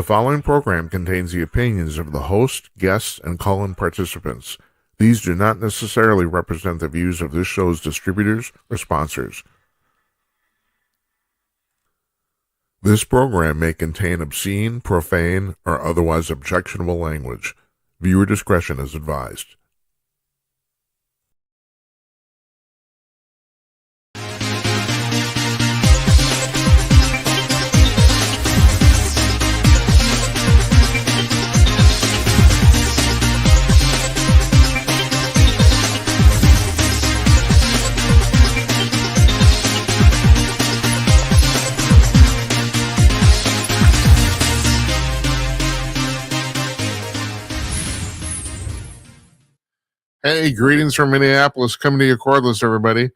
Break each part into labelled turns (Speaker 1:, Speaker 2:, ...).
Speaker 1: The following program contains the opinions of the host, guests, and call-in participants. These do not necessarily represent the views of this show's distributors or sponsors. This program may contain obscene, profane, or otherwise objectionable language. Viewer discretion is advised. Hey, greetings from Minneapolis, coming to you cordless, everybody.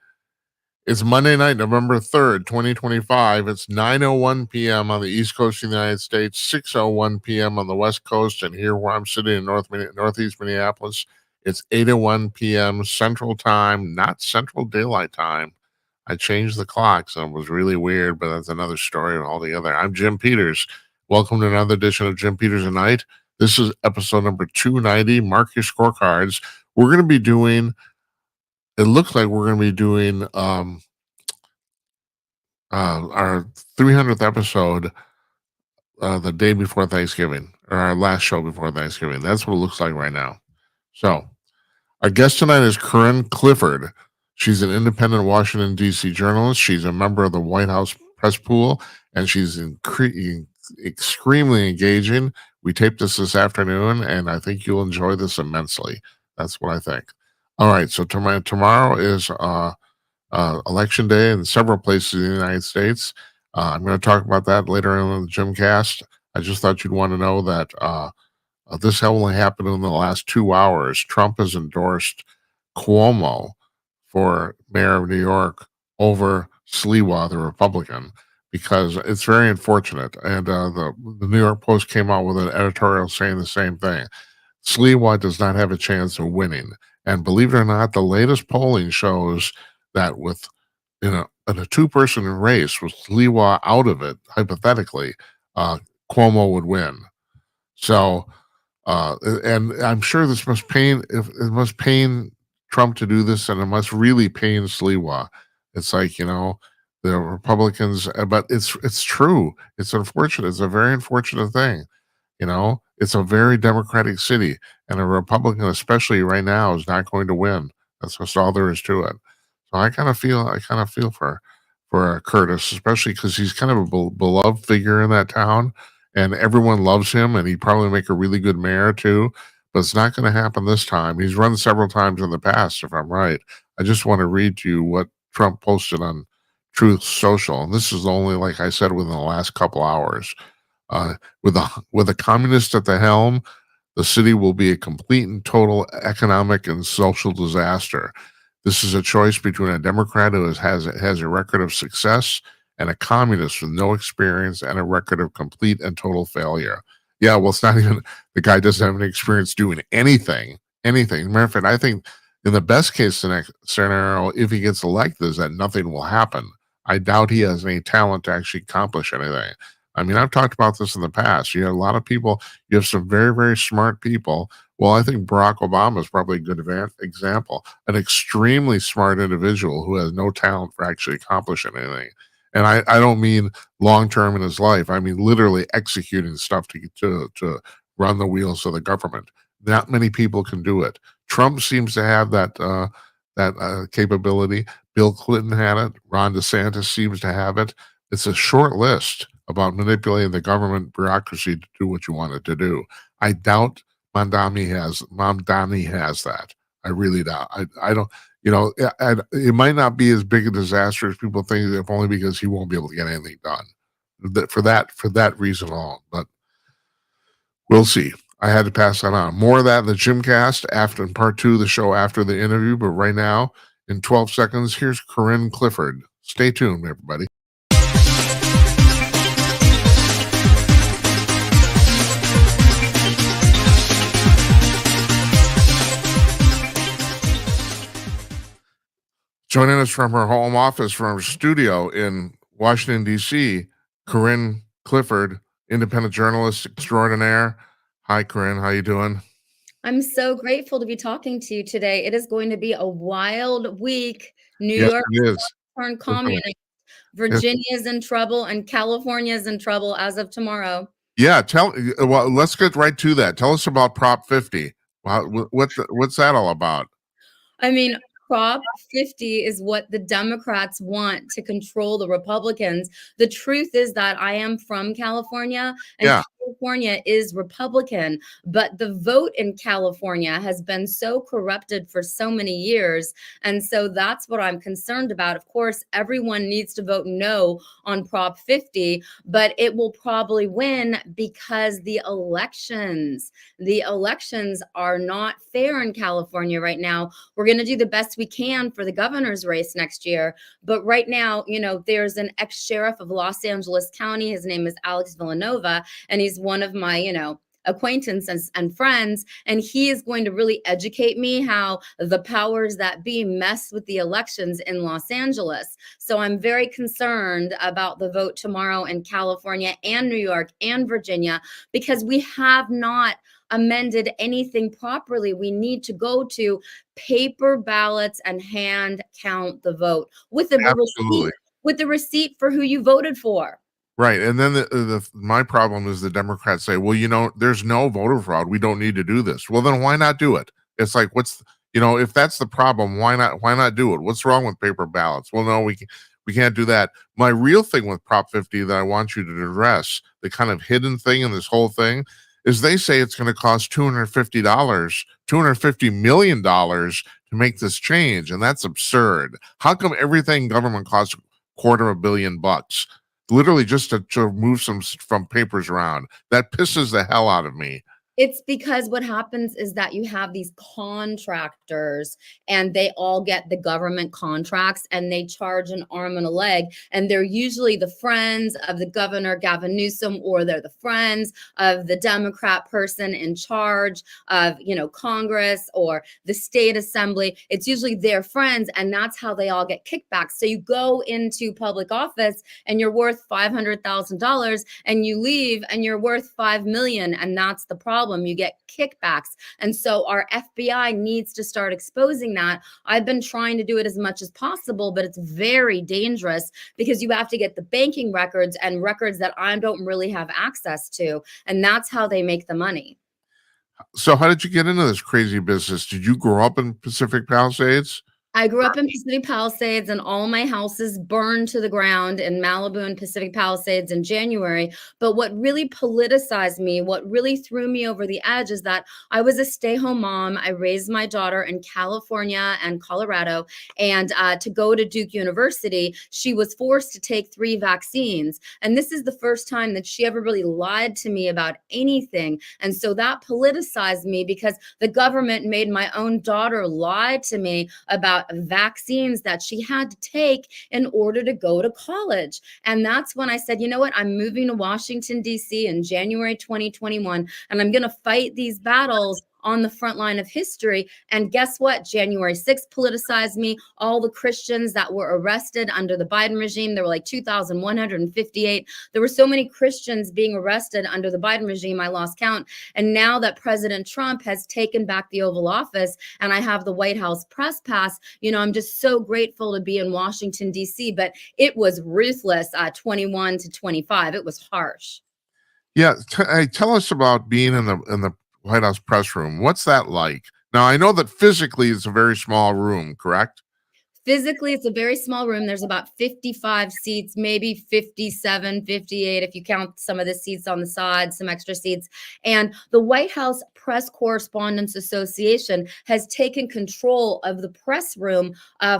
Speaker 1: It's Monday night, November 3rd, 2025. It's 9:01 p.m. on the East Coast of the United States, 6:01 p.m. on the West Coast, and here where I'm sitting in Northeast Minneapolis, it's 8:01 p.m. Central Time, not Central Daylight Time. I changed the clocks, and it was really weird, but that's another story altogether. I'm Jim Peters. Welcome to another edition of Jim Peters at Night. This is episode number 290. Mark your scorecards. We're going to be doing, it looks like we're going to be doing our 300th episode the day before Thanksgiving, or our last show before Thanksgiving. That's what it looks like right now. So, our guest tonight is Corinne Cliford. She's an independent Washington, D.C. journalist. She's a member of the White House press pool, and she's extremely engaging. We taped this afternoon, and I think you'll enjoy this immensely. That's what I think. All right, so tomorrow is Election Day in several places in the United States. I'm going to talk about that later on in the Gymcast. I just thought you'd want to know that this only happened in the last 2 hours. Trump has endorsed Cuomo for mayor of New York over Sliwa, the Republican, because it's very unfortunate. And the New York Post came out with an editorial saying the same thing. Sliwa does not have a chance of winning. And believe it or not, the latest polling shows that in a two-person race with Sliwa out of it, hypothetically, Cuomo would win. So, and I'm sure this must pain Trump to do this, and it must really pain Sliwa. It's like, the Republicans, but it's true. It's unfortunate. It's a very unfortunate thing. It's a very democratic city, and a Republican, especially right now, is not going to win. That's just all there is to it. So I kind of feel for Curtis, especially because he's kind of a beloved figure in that town, and everyone loves him, and he'd probably make a really good mayor too. But it's not going to happen this time. He's run several times in the past, if I'm right. I just want to read to you what Trump posted on Truth Social, and this is only, like I said, within the last couple hours. With a communist at the helm, the city will be a complete and total economic and social disaster. This is a choice between a Democrat who has a record of success and a communist with no experience and a record of complete and total failure. Yeah, well, it's not even, the guy doesn't have any experience doing anything. Matter of fact, I think in the best case scenario, if he gets elected, is that nothing will happen. I doubt he has any talent to actually accomplish anything. I mean, I've talked about this in the past. You have a lot of people, you have some very, very smart people. Well, I think Barack Obama is probably a good example, an extremely smart individual who has no talent for actually accomplishing anything. And I don't mean long-term in his life. I mean, literally executing stuff to run the wheels of the government. Not many people can do it. Trump seems to have that capability. Bill Clinton had it. Ron DeSantis seems to have it. It's a short list about manipulating the government bureaucracy to do what you want it to do. I doubt Mamdani has that. I really doubt. I don't, it might not be as big a disaster as people think, if only because he won't be able to get anything done. For that reason alone. But we'll see. I had to pass that on. More of that in the Gymcast in part 2 of the show after the interview. But right now, in 12 seconds, here's Corinne Cliford. Stay tuned, everybody. Joining us from her home office, from her studio in Washington, D.C., Corinne Cliford, independent journalist extraordinaire. Hi, Corinne. How you doing?
Speaker 2: I'm so grateful to be talking to you today. It is going to be a wild week. New
Speaker 1: Yes,
Speaker 2: York
Speaker 1: it is.
Speaker 2: turned
Speaker 1: Definitely.
Speaker 2: communist.
Speaker 1: It-
Speaker 2: Virginia is in trouble, and California is in trouble as of tomorrow.
Speaker 1: yeah, well, let's get right to that. Tell us about Prop 50. What's that all about?
Speaker 2: I mean, Prop 50 is what the Democrats want to control the Republicans. The truth is that I am from California, and
Speaker 1: Yeah,
Speaker 2: California is Republican, but the vote in California has been so corrupted for so many years. And so that's what I'm concerned about. Of course, everyone needs to vote no on Prop 50, but it will probably win because the elections are not fair in California right now. We're going to do the best we can for the governor's race next year. But right now, there's an ex sheriff of Los Angeles County. His name is Alex Villanova, and he's one of my, acquaintances and friends, and he is going to really educate me how the powers that be mess with the elections in Los Angeles. So I'm very concerned about the vote tomorrow in California and New York and Virginia, because we have not amended anything properly. We need to go to paper ballots and hand count the vote with a
Speaker 1: absolutely.
Speaker 2: receipt, with the receipt for who you voted for.
Speaker 1: Right, and then my problem is the Democrats say, "Well, there's no voter fraud. We don't need to do this." Well, then why not do it? It's like, if that's the problem, why not do it? What's wrong with paper ballots? Well, no, we can't do that. My real thing with Prop 50 that I want you to address, the kind of hidden thing in this whole thing, is they say it's going to cost $250 million to make this change, and that's absurd. How come everything government costs $250 million? Literally just to move from papers around. That pisses the hell out of me.
Speaker 2: It's because what happens is that you have these contractors, and they all get the government contracts, and they charge an arm and a leg. And they're usually the friends of the governor, Gavin Newsom, or they're the friends of the Democrat person in charge of, Congress or the state assembly. It's usually their friends, and that's how they all get kickbacks. So you go into public office and you're worth $500,000, and you leave and you're worth 5 million. And that's the problem. You get kickbacks. And so our FBI needs to start exposing that. I've been trying to do it as much as possible, but it's very dangerous because you have to get the banking records and records that I don't really have access to. And that's how they make the money.
Speaker 1: So how did you get into this crazy business? Did you grow up in Pacific Palisades?
Speaker 2: I grew up in Pacific Palisades, and all my houses burned to the ground in Malibu and Pacific Palisades in January. But what really politicized me, what really threw me over the edge, is that I was a stay-home mom. I raised my daughter in California and Colorado, and to go to Duke University, she was forced to take 3 vaccines. And this is the first time that she ever really lied to me about anything. And so that politicized me because the government made my own daughter lie to me about vaccines that she had to take in order to go to college. And that's when I said, you know what? I'm moving to Washington, D.C. in January 2021, and I'm going to fight these battles on the front line of history. And guess what? January 6th politicized me. All the Christians that were arrested under the Biden regime, there were like 2,158. There were so many Christians being arrested under the Biden regime, I lost count. And now that President Trump has taken back the Oval Office and I have the White House press pass, I'm just so grateful to be in Washington, D.C. But it was ruthless, 21 to 25. It was harsh.
Speaker 1: Yeah, hey, tell us about being in the White House press room. What's that like? Now I know that physically it's a very small room, correct?
Speaker 2: Physically, it's a very small room. There's about 55 seats, maybe 57, 58, if you count some of the seats on the side, some extra seats. And the White House Press Correspondents Association has taken control of the press room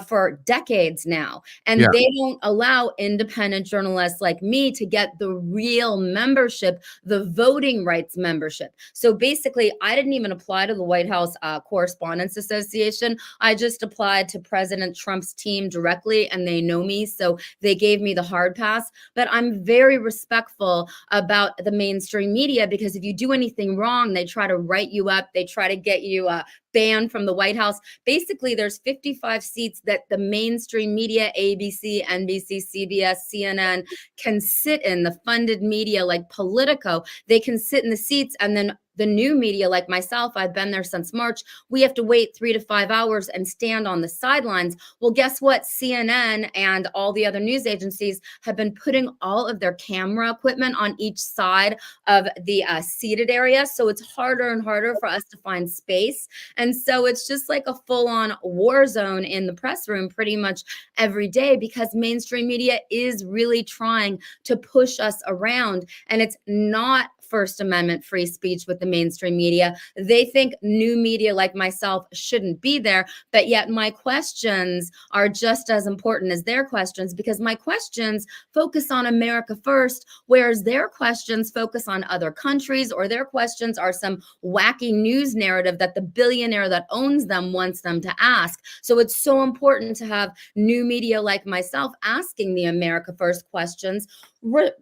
Speaker 2: for decades now.
Speaker 1: Yeah.
Speaker 2: And they don't allow independent journalists like me to get the real membership, the voting rights membership. So basically, I didn't even apply to the White House Correspondents Association. I just applied to President Trump Trump's team directly and they know me, so they gave me the hard pass. But I'm very respectful about the mainstream media because if you do anything wrong, they try to write you up, they try to get you banned from the White House. Basically, there's 55 seats that the mainstream media, ABC, NBC, CBS, CNN, can sit in, the funded media like Politico, they can sit in the seats, and then the new media like myself, I've been there since March, we have to wait 3 to 5 hours and stand on the sidelines. Well, guess what? CNN and all the other news agencies have been putting all of their camera equipment on each side of the seated area, so it's harder and harder for us to find space. And so it's just like a full-on war zone in the press room pretty much every day because mainstream media is really trying to push us around, and it's not First Amendment free speech with the mainstream media. They think new media like myself shouldn't be there, but yet my questions are just as important as their questions because my questions focus on America first, whereas their questions focus on other countries, or their questions are some wacky news narrative that the billionaire that owns them wants them to ask. So it's so important to have new media like myself asking the America first questions,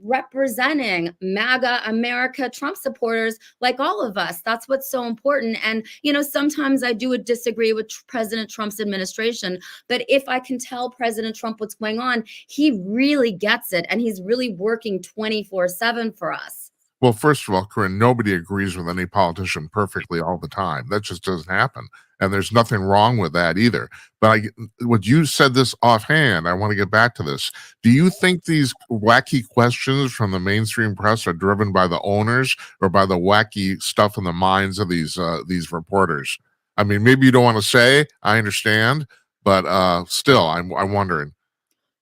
Speaker 2: representing MAGA America Trump supporters like all of us. That's what's so important. And, sometimes I do disagree with President Trump's administration, but if I can tell President Trump what's going on, he really gets it. And he's really working 24/7 for us.
Speaker 1: Well, first of all, Corinne, nobody agrees with any politician perfectly all the time. That just doesn't happen. And there's nothing wrong with that either. But what you said this offhand, I want to get back to this. Do you think these wacky questions from the mainstream press are driven by the owners or by the wacky stuff in the minds of these reporters? I mean, maybe you don't want to say, I understand, but still, I'm wondering.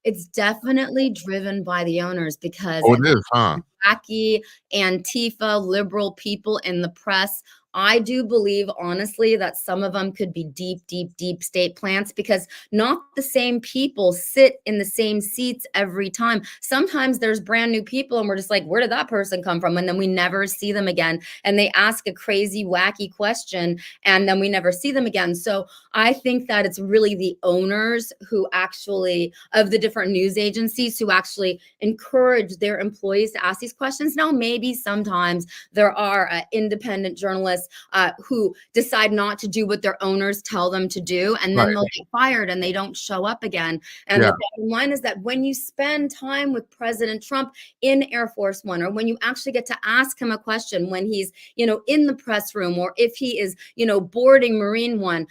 Speaker 2: It's definitely driven by the owners because
Speaker 1: Oh, it is, huh?
Speaker 2: wacky Antifa liberal people in the press. I do believe, honestly, that some of them could be deep, deep, deep state plants because not the same people sit in the same seats every time. Sometimes there's brand new people and we're just like, where did that person come from? And then we never see them again. And they ask a crazy, wacky question and then we never see them again. So I think that it's really the owners who actually, of the different news agencies, who actually encourage their employees to ask these questions. Now, maybe sometimes there are independent journalists who decide not to do what their owners tell them to do, and then
Speaker 1: Right.
Speaker 2: they'll get fired and they don't show up again. And
Speaker 1: Yeah.
Speaker 2: the bottom line is that when you spend time with President Trump in Air Force One, or when you actually get to ask him a question when he's, in the press room, or if he is, boarding Marine One,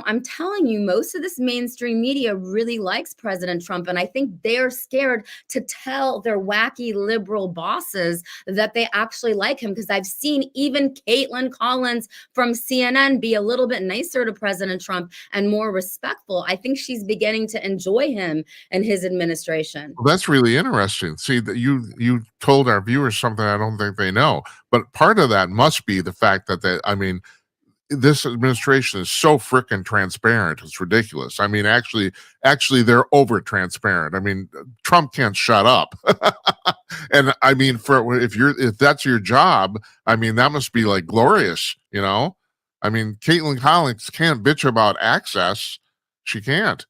Speaker 2: I'm telling you, most of this mainstream media really likes President Trump. And I think they're scared to tell their wacky liberal bosses that they actually like him. Because I've seen even Caitlin Collins from CNN be a little bit nicer to President Trump and more respectful. I think she's beginning to enjoy him and his administration.
Speaker 1: Well, that's really interesting. See, that you told our viewers something I don't think they know, but part of that must be the fact that I mean, this administration is so frickin' transparent. It's ridiculous. I mean, actually, they're over transparent. I mean, Trump can't shut up. And I mean, if that's your job, I mean, that must be like glorious, you know? I mean, Caitlin Collins can't bitch about access. She can't.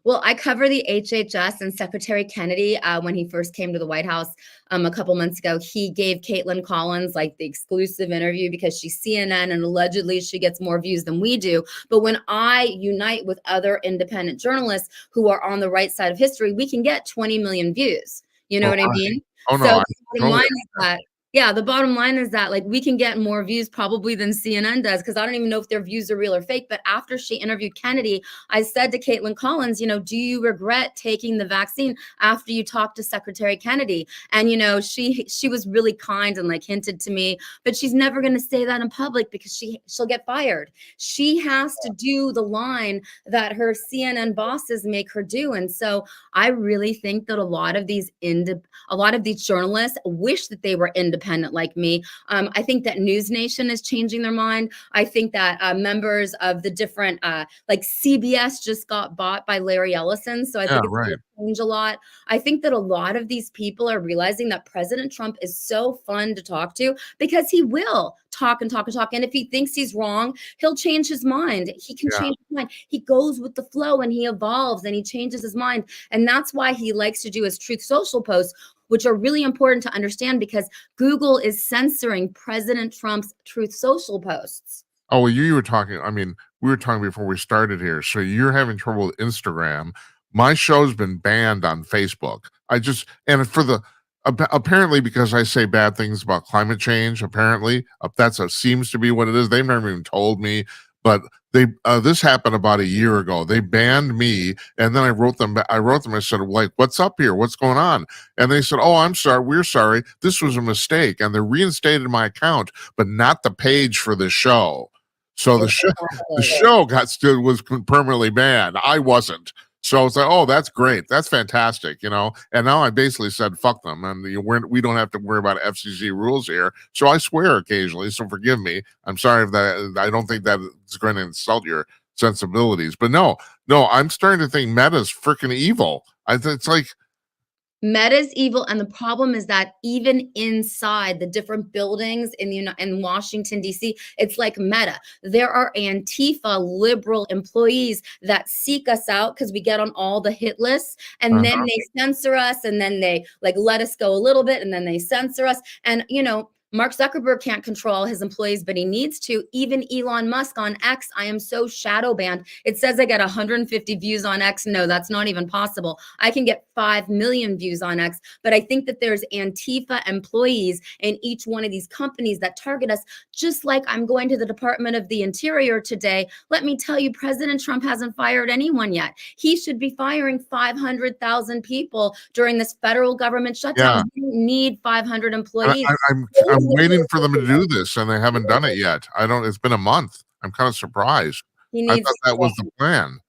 Speaker 2: Well, I cover the HHS, and Secretary Kennedy, when he first came to the White House a couple months ago, he gave Caitlin Collins like the exclusive interview because she's CNN and allegedly she gets more views than we do. But when I unite with other independent journalists who are on the right side of history, we can get 20 million views. You know
Speaker 1: Oh,
Speaker 2: what I mean?
Speaker 1: oh
Speaker 2: So
Speaker 1: no, I
Speaker 2: the bottom
Speaker 1: totally.
Speaker 2: line is that yeah, the bottom line is that like we can get more views probably than CNN does because I don't even know if their views are real or fake. But after she interviewed Kennedy, I said to Caitlin Collins, do you regret taking the vaccine after you talked to Secretary Kennedy? And she was really kind and like hinted to me, but she's never going to say that in public because she'll get fired. She has to do the line that her CNN bosses make her do. And so I really think that a lot of these journalists wish that they were independent independent like me. I think that News Nation is changing their mind. I think that members of the different, like CBS just got bought by Larry Ellison. So I
Speaker 1: Yeah,
Speaker 2: think it's going
Speaker 1: right.
Speaker 2: to change a lot. I think that a lot of these people are realizing that President Trump is so fun to talk to because he will talk and talk and talk. And if he thinks he's wrong, he'll change his mind. He can
Speaker 1: Yeah.
Speaker 2: change his mind. He goes with the flow and he evolves and he changes his mind. And that's why he likes to do his Truth Social posts, which are really important to understand because Google is censoring President Trump's Truth Social posts.
Speaker 1: Oh, well, you were talking. I mean, we were talking before we started here. So you're having trouble with Instagram. My show's been banned on Facebook. I just and for the apparently because I say bad things about climate change. Apparently, that's a seems to be what it is. They've never even told me, but they this happened about a year ago. They banned me, and then I wrote them. I wrote them. I said, like, what's up here? What's going on? And they said, oh, I'm sorry. We're sorry. This was a mistake, and they reinstated my account, but not the page for the show. So the
Speaker 2: Exactly.
Speaker 1: show got still was permanently banned. I wasn't. So it's like, oh, that's great. That's fantastic, you know. And now I basically said, fuck them, and we don't have to worry about FCC rules here. So I swear occasionally. So forgive me. I'm sorry if that. I don't think that is going to insult your sensibilities. But no, I'm starting to think Meta's freaking evil. It's like,
Speaker 2: Meta's evil, and the problem is that even inside the different buildings in Washington D.C., it's like Meta. There are Antifa liberal employees that seek us out because we get on all the hit lists, and then
Speaker 1: uh-huh,
Speaker 2: they censor us, and then they like let us go a little bit, and then they censor us, and Mark Zuckerberg can't control his employees, but he needs to. Even Elon Musk on X, I am so shadow banned. It says I get 150 views on X. No, that's not even possible. I can get 5 million views on X, but I think that there's Antifa employees in each one of these companies that target us, just like I'm going to the Department of the Interior today. Let me tell you, President Trump hasn't fired anyone yet. He should be firing 500,000 people during this federal government shutdown.
Speaker 1: yeah.
Speaker 2: We don't need 500
Speaker 1: And
Speaker 2: employees.
Speaker 1: I'm waiting for them to do this, and they haven't done it yet. I don't. It's been a month. I'm kind of surprised.
Speaker 2: He
Speaker 1: I
Speaker 2: needs
Speaker 1: thought
Speaker 2: to
Speaker 1: that was the plan.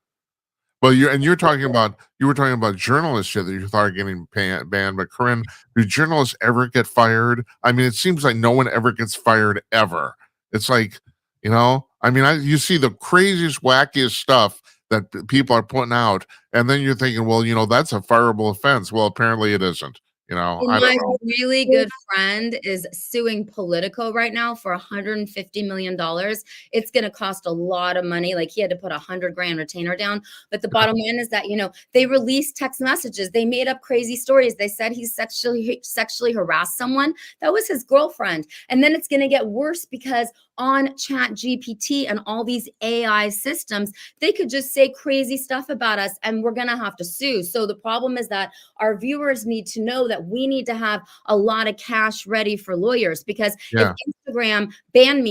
Speaker 1: Well, you were talking about journalists here that you thought are getting banned. But Corinne, do journalists ever get fired? I mean, it seems like no one ever gets fired ever. It's like, I mean, you see the craziest, wackiest stuff that people are putting out, and then you're thinking, well, that's a fireable offense. Well, apparently it isn't.
Speaker 2: And
Speaker 1: I don't
Speaker 2: my
Speaker 1: know.
Speaker 2: really good friend is suing Politico right now for $150 million. It's going to cost a lot of money. Like he had to put 100 grand retainer down. But the bottom line is that, they released text messages. They made up crazy stories. They said he sexually harassed someone. That was his girlfriend. And then it's going to get worse because on Chat GPT and all these AI systems, they could just say crazy stuff about us and we're going to have to sue. So the problem is that our viewers need to know that we need to have a lot of cash ready for lawyers because if
Speaker 1: Yeah,
Speaker 2: Instagram banned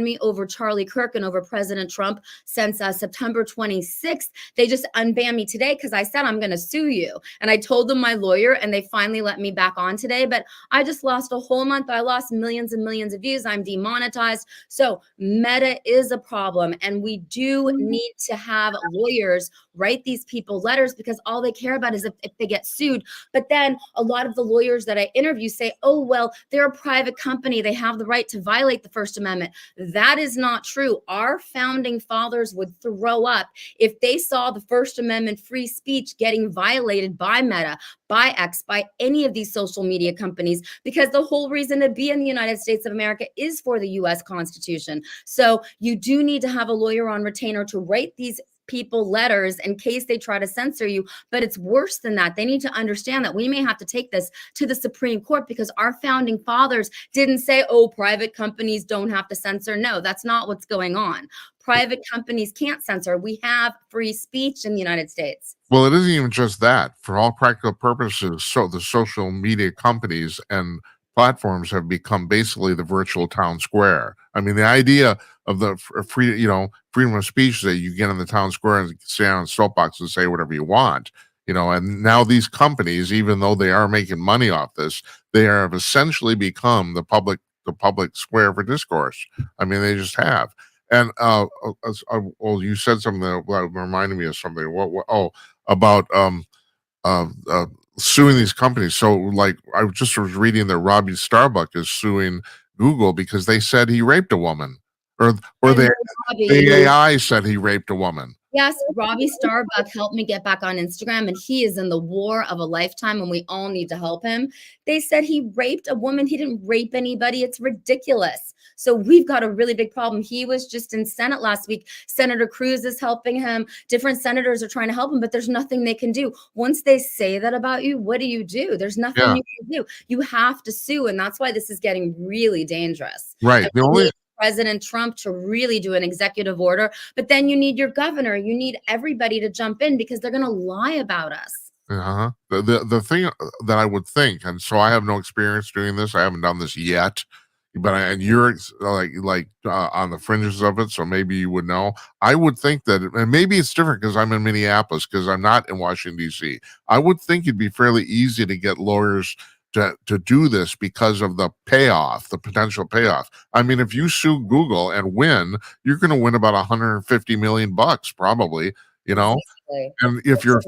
Speaker 2: me over Charlie Kirk and over President Trump since September 26th. They just unbanned me today because I said I'm going to sue you. And I told them my lawyer and they finally let me back on today. But I just lost a whole month. I lost millions and millions of views. I'm demonetized. So Meta is a problem. And we do need to have lawyers write these people letters because all they care about is if they get sued. But then a lot of the lawyers that I interview say, oh, well, they're a private company. They have the right to violate the First Amendment. That is not true. Our founding fathers would throw up if they saw the First Amendment free speech getting violated by Meta, by X, by any of these social media companies, because the whole reason to be in the United States of America is for the US Constitution. So you do need to have a lawyer on retainer to write these people letters in case they try to censor you. But it's worse than that. They need to understand that we may have to take this to the Supreme Court because our founding fathers didn't say, oh, private companies don't have to censor. No, that's not what's going on. Private companies can't censor. We have free speech in the United States.
Speaker 1: well, it isn't even just that. For all practical purposes, so the social media companies and platforms have become basically the virtual town square. I mean, the idea of the freedom of speech that you get in the town square and stay on a soapbox and say whatever you want, and now these companies, even though they are making money off this, they have essentially become the public square for discourse. I mean, they just have. And well, you said something that reminded me of something. What? Oh, about uh, suing these companies. So, like, I just was reading that Robbie Starbuck is suing Google because they said he raped a woman, or or
Speaker 2: I know
Speaker 1: the
Speaker 2: Robbie,
Speaker 1: the
Speaker 2: who
Speaker 1: AI said he raped a woman.
Speaker 2: yes, Robbie Starbuck helped me get back on Instagram, and he is in the war of a lifetime, and we all need to help him. They said he raped a woman. He didn't rape anybody. It's ridiculous. So we've got a really big problem. He was just in Senate last week. Senator Cruz is helping him. Different senators are trying to help him, but there's nothing they can do. Once they say that about you, what do? There's nothing
Speaker 1: Yeah,
Speaker 2: you can do. You have to sue, and that's why this is getting really dangerous.
Speaker 1: right.
Speaker 2: And
Speaker 1: The
Speaker 2: we
Speaker 1: only
Speaker 2: need President Trump to really do an executive order, but then you need your governor, you need everybody to jump in because they're going to lie about us.
Speaker 1: Uh-huh. The thing that I would think, and so I have no experience doing this. I haven't done this yet, but and you're on the fringes of it, so maybe you would know. I would think that, and maybe it's different because I'm in Minneapolis because I'm not in Washington D.C. I would think it'd be fairly easy to get lawyers to do this because of the payoff, the potential payoff. I mean, if you sue Google and win, you're going to win about 150 million bucks, probably. You know,
Speaker 2: Exactly.
Speaker 1: and if you're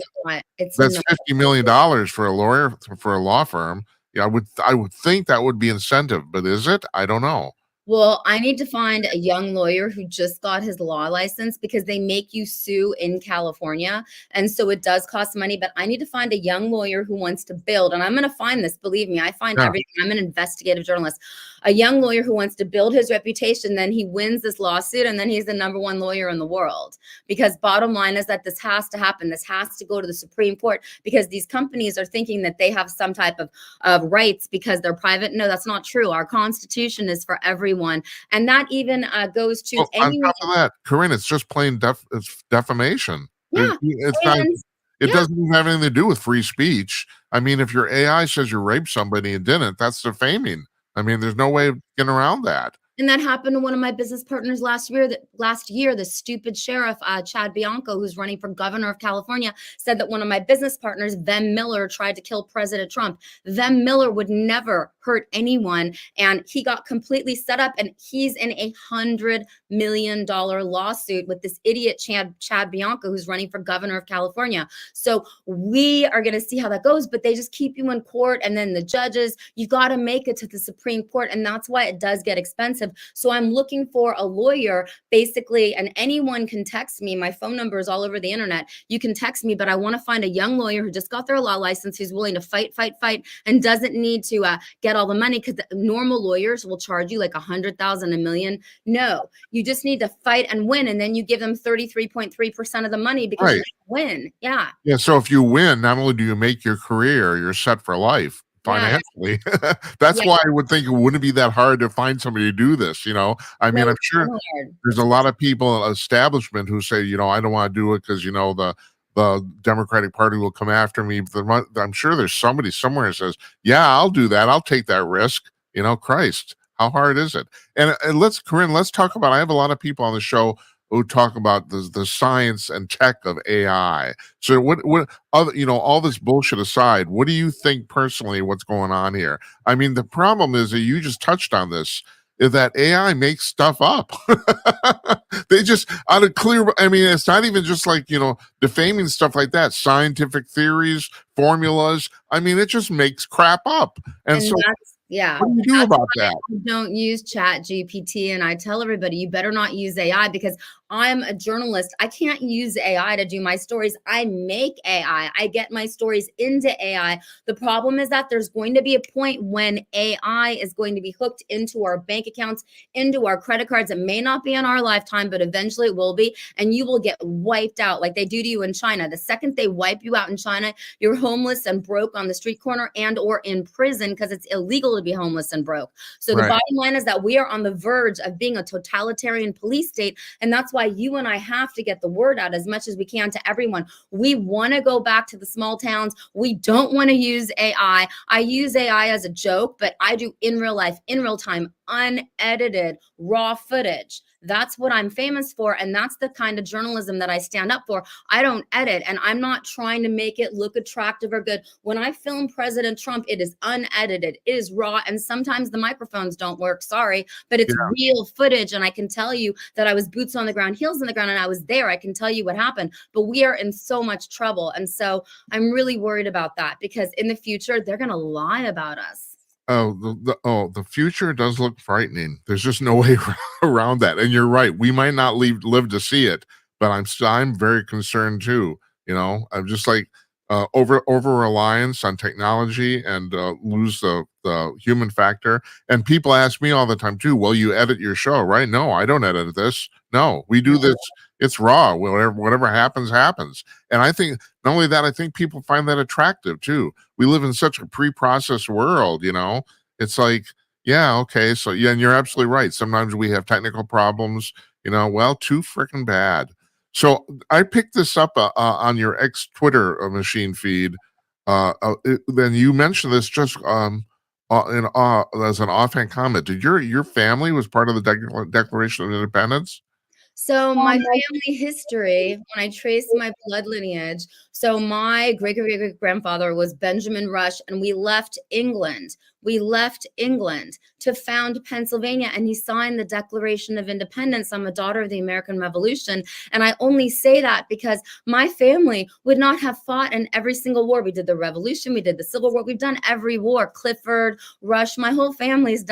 Speaker 2: It's
Speaker 1: that's
Speaker 2: not.
Speaker 1: $50 million for a lawyer for a law firm. Yeah, I would think that would be incentive, but is it? I don't know.
Speaker 2: Well, I need to find a young lawyer who just got his law license because they make you sue in California. And so it does cost money, but I need to find a young lawyer who wants to build. And I'm going to find this, believe me, I find
Speaker 1: Yeah,
Speaker 2: everything. I'm an investigative journalist. A young lawyer who wants to build his reputation, then he wins this lawsuit, and then he's the number one lawyer in the world. Because bottom line is that this has to happen. This has to go to the Supreme Court because these companies are thinking that they have some type of rights because they're private. No, that's not true. Our Constitution is for everyone, and that even goes to
Speaker 1: well, on
Speaker 2: anyone.
Speaker 1: top of that, Corinne, it's just plain it's defamation.
Speaker 2: Yeah,
Speaker 1: It's not
Speaker 2: and
Speaker 1: it
Speaker 2: yeah,
Speaker 1: doesn't even have anything to do with free speech. I mean, if your AI says you raped somebody and didn't, that's defaming. I mean, there's no way of getting around that.
Speaker 2: and that happened to one of my business partners last year, the stupid sheriff, Chad Bianco, who's running for governor of California, said that one of my business partners, Vem Miller, tried to kill President Trump. Vem Miller would never hurt anyone, and he got completely set up, and he's in $100 million lawsuit with this idiot Chad Bianco, who's running for governor of California. So we are going to see how that goes, but they just keep you in court, and then the judges, you got to make it to the Supreme Court, and that's why it does get expensive. So I'm looking for a lawyer, basically, and anyone can text me. My phone number is all over the internet. You can text me, but I want to find a young lawyer who just got their law license, who's willing to fight, and doesn't need to get all the money, because normal lawyers will charge you like 100,000, a million. No, you just need to fight and win, and then you give them 33.3% of the money because
Speaker 1: Right.
Speaker 2: you win. Yeah,
Speaker 1: Yeah, so if you win, not only do you make your career, you're set for life
Speaker 2: yeah,
Speaker 1: financially. That's
Speaker 2: yeah.
Speaker 1: why I would think it wouldn't be that hard to find somebody to do this, you know? I
Speaker 2: No,
Speaker 1: mean, I'm
Speaker 2: it's
Speaker 1: sure
Speaker 2: not hard.
Speaker 1: there's a lot of people, establishment, who say, I don't wanna do it because, the Democratic Party will come after me. I'm sure there's somebody somewhere that says, "Yeah, I'll do that. I'll take that risk." Christ, how hard is it? And Corinne, let's talk about I have a lot of people on the show who talk about the science and tech of AI. So what other all this bullshit aside, what do you think personally what's going on here? I mean, the problem is that you just touched on this, is that AI makes stuff up. They just out of clear. I mean, it's not even just like defaming stuff like that. Scientific theories, formulas. I mean, it just makes crap up. And
Speaker 2: And
Speaker 1: so,
Speaker 2: that's yeah,
Speaker 1: what do you do
Speaker 2: that's
Speaker 1: about
Speaker 2: why
Speaker 1: that?
Speaker 2: I don't use Chat GPT, and I tell everybody, you better not use AI because I'm a journalist. I can't use AI to do my stories. I make AI. I get my stories into AI. The problem is that there's going to be a point when AI is going to be hooked into our bank accounts, into our credit cards. It may not be in our lifetime, but eventually it will be, and you will get wiped out like they do to you in China. The second they wipe you out in China, you're homeless and broke on the street corner and or in prison because it's illegal to be homeless and broke. So the
Speaker 1: Right.
Speaker 2: bottom line is that we are on the verge of being a totalitarian police state, and that's why you and I have to get the word out as much as we can to everyone. We want to go back to the small towns. We don't want to use AI. I use AI as a joke, but I do in real life, in real time, unedited raw footage. That's what I'm famous for. And that's the kind of journalism that I stand up for. I don't edit, and I'm not trying to make it look attractive or good. When I film President Trump, it is unedited, it is raw, and sometimes the microphones don't work. Sorry, but it's
Speaker 1: Yeah.
Speaker 2: real footage. And I can tell you that I was boots on the ground, heels in the ground, and I was there. I can tell you what happened. But we are in so much trouble. And so I'm really worried about that, because in the future, they're going to lie about us.
Speaker 1: Oh, the future does look frightening. There's just no way around that. And you're right. We might not live to see it, but I'm very concerned too. I'm just like over reliance on technology and lose the human factor. And people ask me all the time too. Well, you edit your show, right? No, I don't edit this. No, we do this. It's raw. Whatever happens, happens. And I think not only that, I think people find that attractive too. We live in such a pre-processed world. It's like, yeah, okay, so yeah, and you're absolutely right. Sometimes we have technical problems. Well, too freaking bad. So I picked this up on your ex Twitter machine feed. Then you mentioned this just as an offhand comment. Did your family was part of the Declaration of Independence?
Speaker 2: So my family history, when I trace my blood lineage, so my great grandfather was Benjamin Rush, and we left England. We left England to found Pennsylvania, and he signed the Declaration of Independence. I'm a daughter of the American Revolution, and I only say that because my family would not have fought in every single war. We did the Revolution, we did the Civil War, we've done every war. Clifford, Rush, my whole family's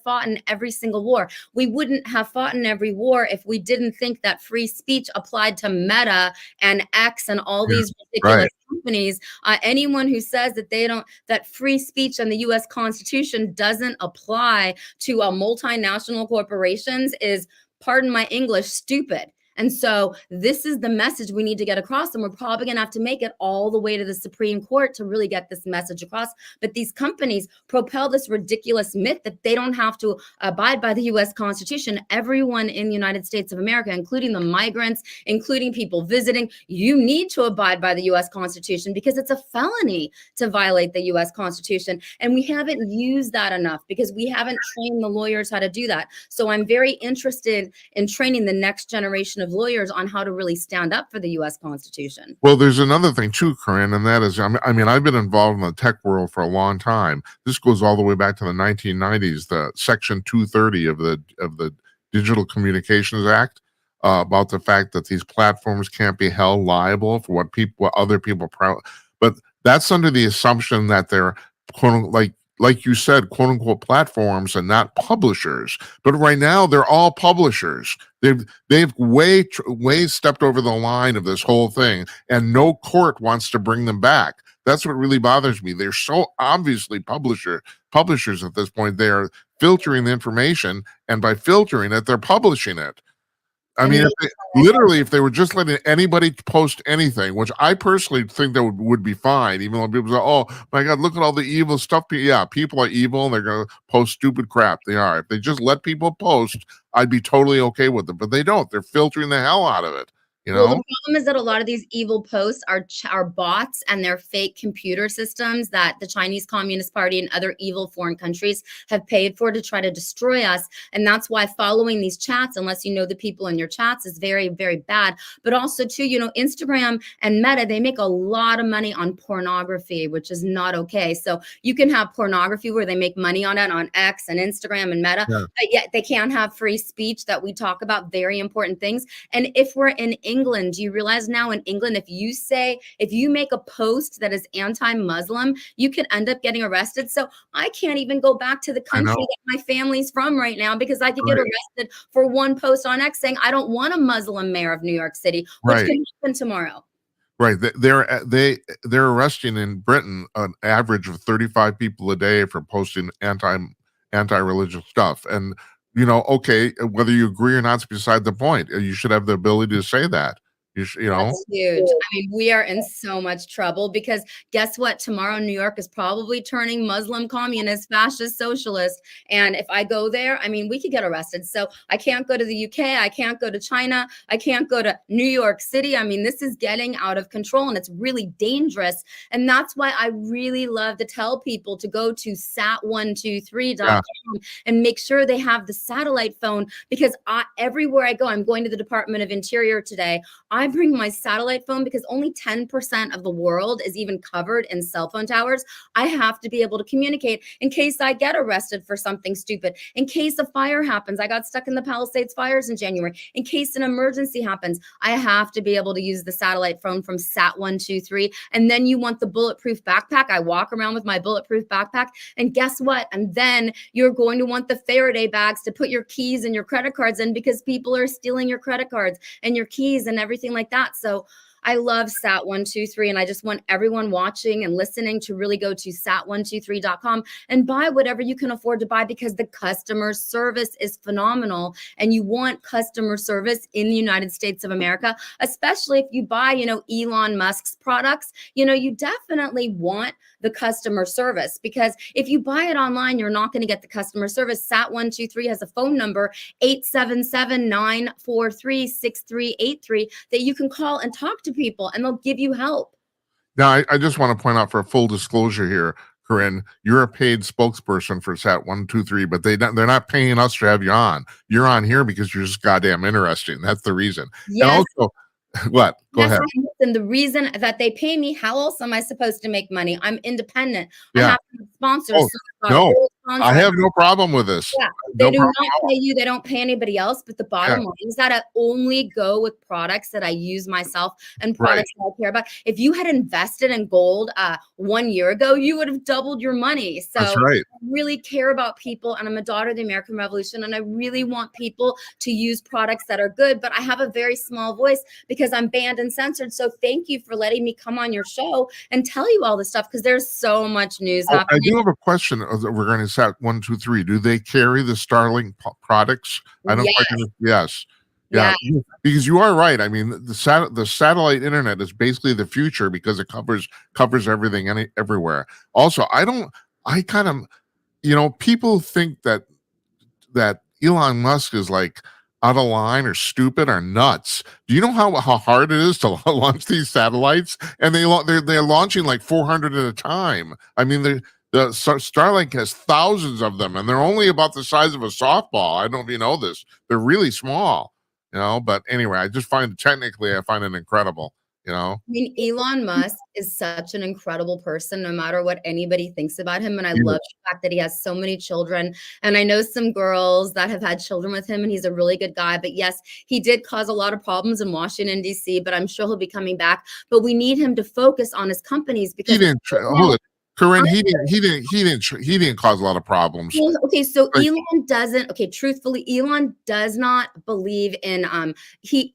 Speaker 2: fought in every single war. We wouldn't have fought in every war if we didn't think that free speech applied to Meta and X and all these ridiculous
Speaker 1: Right.
Speaker 2: companies. Anyone who says that free speech and the U.S. Constitution doesn't apply to multinational corporations is, pardon my English, stupid. And so this is the message we need to get across, and we're probably going to have to make it all the way to the Supreme Court to really get this message across. But these companies propel this ridiculous myth that they don't have to abide by the U.S. Constitution. Everyone in the United States of America, including the migrants, including people visiting, you need to abide by the U.S. Constitution, because it's a felony to violate the U.S. Constitution. And we haven't used that enough because we haven't trained the lawyers how to do that. So I'm very interested in training the next generation of lawyers on how to really stand up for the U.S. Constitution.
Speaker 1: Well, there's another thing too, Corinne, and that is, I've been involved in the tech world for a long time. This goes all the way back to the 1990s, the Section 230 of the Digital Communications Act, about the fact that these platforms can't be held liable for what other people but that's under the assumption that they're like you said, quote unquote platforms and not publishers. But right now they're all publishers. They've way stepped over the line of this whole thing, and no court wants to bring them back. That's what really bothers me. They're so obviously publishers at this point. They are filtering the information, and by filtering it, they're publishing it. I mean, if they were just letting anybody post anything, which I personally think that would be fine, even though people say, "Oh my God, look at all the evil stuff." Yeah, people are evil and they're going to post stupid crap. They are. If they just let people post, I'd be totally okay with it. But they don't. They're filtering the hell out of it.
Speaker 2: Well, the problem is that a lot of these evil posts are bots, and they're fake computer systems that the Chinese Communist Party and other evil foreign countries have paid for to try to destroy us. And that's why following these chats, unless you know the people in your chats, is very, very bad. But also, too, Instagram and Meta, they make a lot of money on pornography, which is not okay. So you can have pornography where they make money on it on X and Instagram and Meta, but yet they can't have free speech that we talk about, very important things. And if we're in England, do you realize now in England, if you make a post that is anti-Muslim, you can end up getting arrested. So I can't even go back to the country that my family's from right now, because I could get arrested for one post on X saying I don't want a Muslim mayor of New York City, which could happen tomorrow.
Speaker 1: Right. They're arresting in Britain an average of 35 people a day for posting anti-religious stuff. And okay, whether you agree or not is beside the point. You should have the ability to say that. You know,
Speaker 2: That's huge. I mean, we are in so much trouble because guess what? Tomorrow, New York is probably turning Muslim, communist, fascist, socialist. And if I go there, I mean, we could get arrested. So I can't go to the UK. I can't go to China. I can't go to New York City. I mean, this is getting out of control and it's really dangerous. And that's why I really love to tell people to go to sat123.com
Speaker 1: yeah.
Speaker 2: and make sure they have the satellite phone because everywhere I go, I'm going to the Department of Interior today. I bring my satellite phone because only 10% of the world is even covered in cell phone towers. I have to be able to communicate in case I get arrested for something stupid, in case a fire happens. I got stuck in the Palisades fires in January. In case an emergency happens, I have to be able to use the satellite phone from Sat123. And then you want the bulletproof backpack. I walk around with my bulletproof backpack. And guess what? And then you're going to want the Faraday bags to put your keys and your credit cards in because people are stealing your credit cards and your keys and everything like that. So I love Sat123, and I just want everyone watching and listening to really go to sat123.com and buy whatever you can afford to buy because the customer service is phenomenal. And you want customer service in the United States of America, especially if you buy, Elon Musk's products, you definitely want the customer service because if you buy it online, you're not going to get the customer service. Sat123 has a phone number, 877-943-6383, that you can call and talk to people and they'll give you help.
Speaker 1: Now, I just want to point out for full disclosure here, Corinne, you're a paid spokesperson for Sat123, but they're not paying us to have you on. You're on here because you're just goddamn interesting. That's the reason.
Speaker 2: Yes.
Speaker 1: And also, what? Go ahead.
Speaker 2: And the reason that they pay me, how else am I supposed to make money? I'm independent.
Speaker 1: Yeah.
Speaker 2: I have sponsors.
Speaker 1: Oh, no, I have no problem with this.
Speaker 2: Yeah,
Speaker 1: No
Speaker 2: they do
Speaker 1: problem
Speaker 2: not pay you. They don't pay anybody else. But the bottom line is that I only go with products that I use myself and products that I care about. If you had invested in gold 1 year ago, you would have doubled your money. So
Speaker 1: That's right.
Speaker 2: I really care about people, and I'm a daughter of the American Revolution, and I really want people to use products that are good. But I have a very small voice because I'm banned and censored. So thank you for letting me come on your show and tell you all this stuff because there's so much news happening.
Speaker 1: I do have a question regarding Sat123. Do they carry the Starlink products? I don't quite understand. Yes. Yeah, because you are right. I mean, the satellite internet is basically the future because it covers everything everywhere. Also, I kind of, people think that Elon Musk is like out of line or stupid or nuts. Do you know how hard it is to launch these satellites? And they're launching like 400 at a time. I mean, the Starlink has thousands of them, and they're only about the size of a softball. I don't know if you know this. They're really small, But anyway, I find it incredible.
Speaker 2: I mean, Elon Musk is such an incredible person, no matter what anybody thinks about him. And I love the fact that he has so many children. And I know some girls that have had children with him, and he's a really good guy. But yes, he did cause a lot of problems in Washington, D.C., but I'm sure he'll be coming back. But we need him to focus on his companies because
Speaker 1: Corinne, he didn't cause a lot of problems.
Speaker 2: Well, okay, so Elon doesn't. Okay, truthfully, Elon does not believe in. He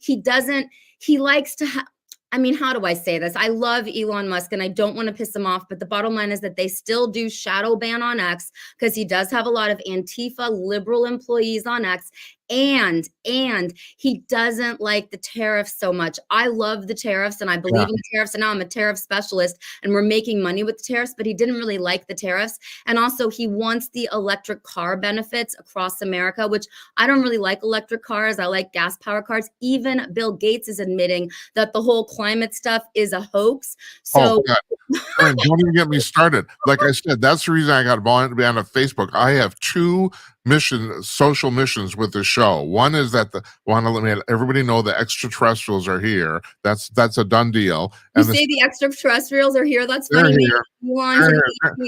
Speaker 2: likes to have. I mean, how do I say this? I love Elon Musk and I don't want to piss him off, but the bottom line is that they still do shadow ban on X because he does have a lot of Antifa liberal employees on X. And he doesn't like the tariffs so much. I love the tariffs and I believe in the tariffs, and now I'm a tariff specialist and we're making money with the tariffs, but he didn't really like the tariffs. And also he wants the electric car benefits across America, which I don't really like electric cars. I like gas powered cars. Even Bill Gates is admitting that the whole climate stuff is a hoax. So
Speaker 1: Corinne, don't even get me started. Like I said, that's the reason I got banned on Facebook. I have two social missions with the show. One is that want to let everybody know the extraterrestrials are here. That's a done deal.
Speaker 2: And you say the extraterrestrials are here? That's funny.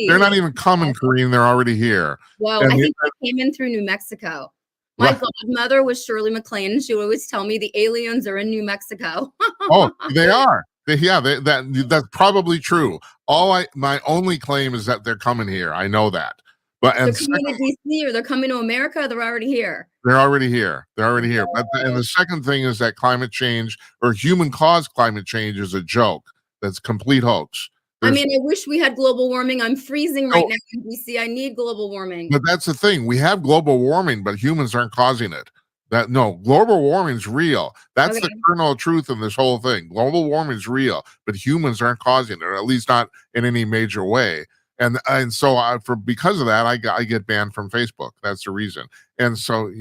Speaker 1: They're not even coming, Corinne. They're already here.
Speaker 2: Well, I think they came in through New Mexico. My godmother was Shirley MacLaine, and she would always tell me the aliens are in New Mexico.
Speaker 1: Oh, they are. That's probably true. My only claim is that they're coming here. I know that. But
Speaker 2: they're coming to DC, or they're coming to America. They're already here.
Speaker 1: They're already here. And the second thing is that climate change or human-caused climate change is a joke. That's complete hoax.
Speaker 2: I mean, I wish we had global warming. I'm freezing right now in DC. I need global warming.
Speaker 1: But that's the thing. We have global warming, but humans aren't causing it. That no, global warming's real. That's the
Speaker 2: Okay.
Speaker 1: kernel of truth in this whole thing. Global warming's real, but humans aren't causing it, or at least not in any major way. And so for because of that, I get banned from Facebook. That's the reason. And so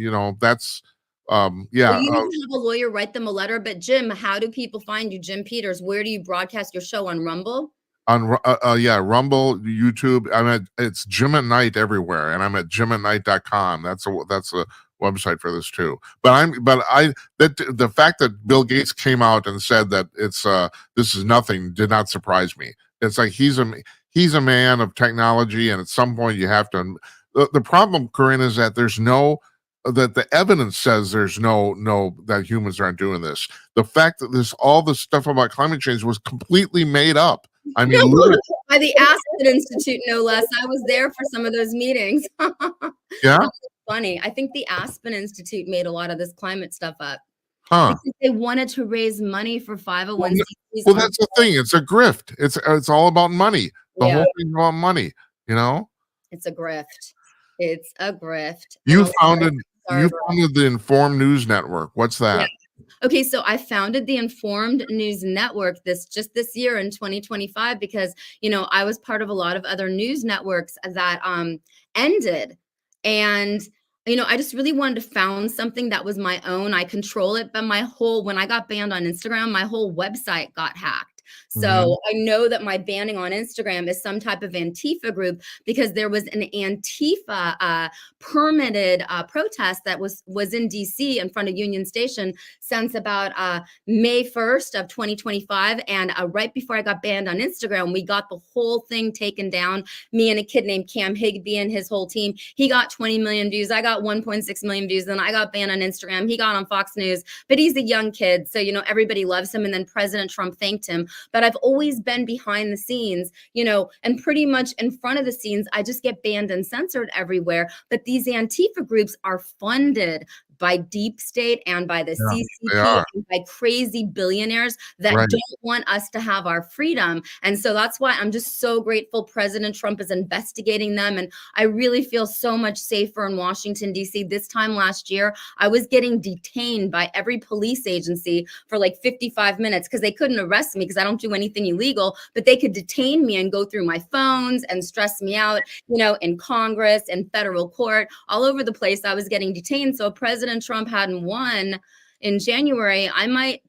Speaker 1: that's
Speaker 2: Well,
Speaker 1: yeah.
Speaker 2: you need to have a lawyer write them a letter. But Jim, how do people find you? Jim Peters, where do you broadcast your show, on Rumble?
Speaker 1: Yeah, Rumble, YouTube. It's Jim at Night everywhere, and I'm at jimatnight.com. That's a website for this too. The fact that Bill Gates came out and said that this is nothing did not surprise me. It's like he's a man of technology, and at some point you have to. The problem, Corinne, is that that the evidence says there's no that humans aren't doing this. The fact that all this stuff about climate change was completely made up. I mean, literally,
Speaker 2: By the Aspen Institute, no less. I was there for some of those meetings.
Speaker 1: yeah,
Speaker 2: That's funny. I think the Aspen Institute made a lot of this climate stuff up
Speaker 1: huh?
Speaker 2: because they wanted to raise money for
Speaker 1: Well,
Speaker 2: 501(c)(3)s.
Speaker 1: well, that's the thing. It's a grift. It's all about money. The
Speaker 2: Yeah,
Speaker 1: whole thing's about money. You know.
Speaker 2: it's a grift. It's a grift. And
Speaker 1: You
Speaker 2: a lot of
Speaker 1: founded you
Speaker 2: starve.
Speaker 1: founded the Informed News Network. What's
Speaker 2: Yeah.
Speaker 1: that?
Speaker 2: Okay, so I founded the Informed News Network this year in 2025 because, I was part of a lot of other news networks that ended. And I just really wanted to found something that was my own. I control it, but when I got banned on Instagram, my whole website got hacked.
Speaker 1: Mhm.
Speaker 2: So I know that my banning on Instagram is some type of Antifa group because there was an Antifa permitted protest that was in DC in front of Union Station since about May 1st of 2025. And right before I got banned on Instagram, we got the whole thing taken down. Me and a kid named Cam Higby and his whole team. He got 20 million views. I got 1.6 million views. Then I got banned on Instagram. He got on Fox News, but he's a young kid. So, everybody loves him. And then President Trump thanked him. But I've always been behind the scenes, and pretty much in front of the scenes. I just get banned and censored everywhere. But these Antifa groups are funded by deep state and by the
Speaker 1: Yeah, they
Speaker 2: CCP
Speaker 1: are.
Speaker 2: and by crazy billionaires that
Speaker 1: Right.
Speaker 2: don't want us to have our freedom. And so that's why I'm just so grateful President Trump is investigating them. And I really feel so much safer in Washington, D.C. This time last year, I was getting detained by every police agency for like 55 minutes because they couldn't arrest me because I don't do anything illegal, but they could detain me and go through my phones and stress me out, in Congress and federal court, all over the place. I was getting detained. So President Trump hadn't won in January, I might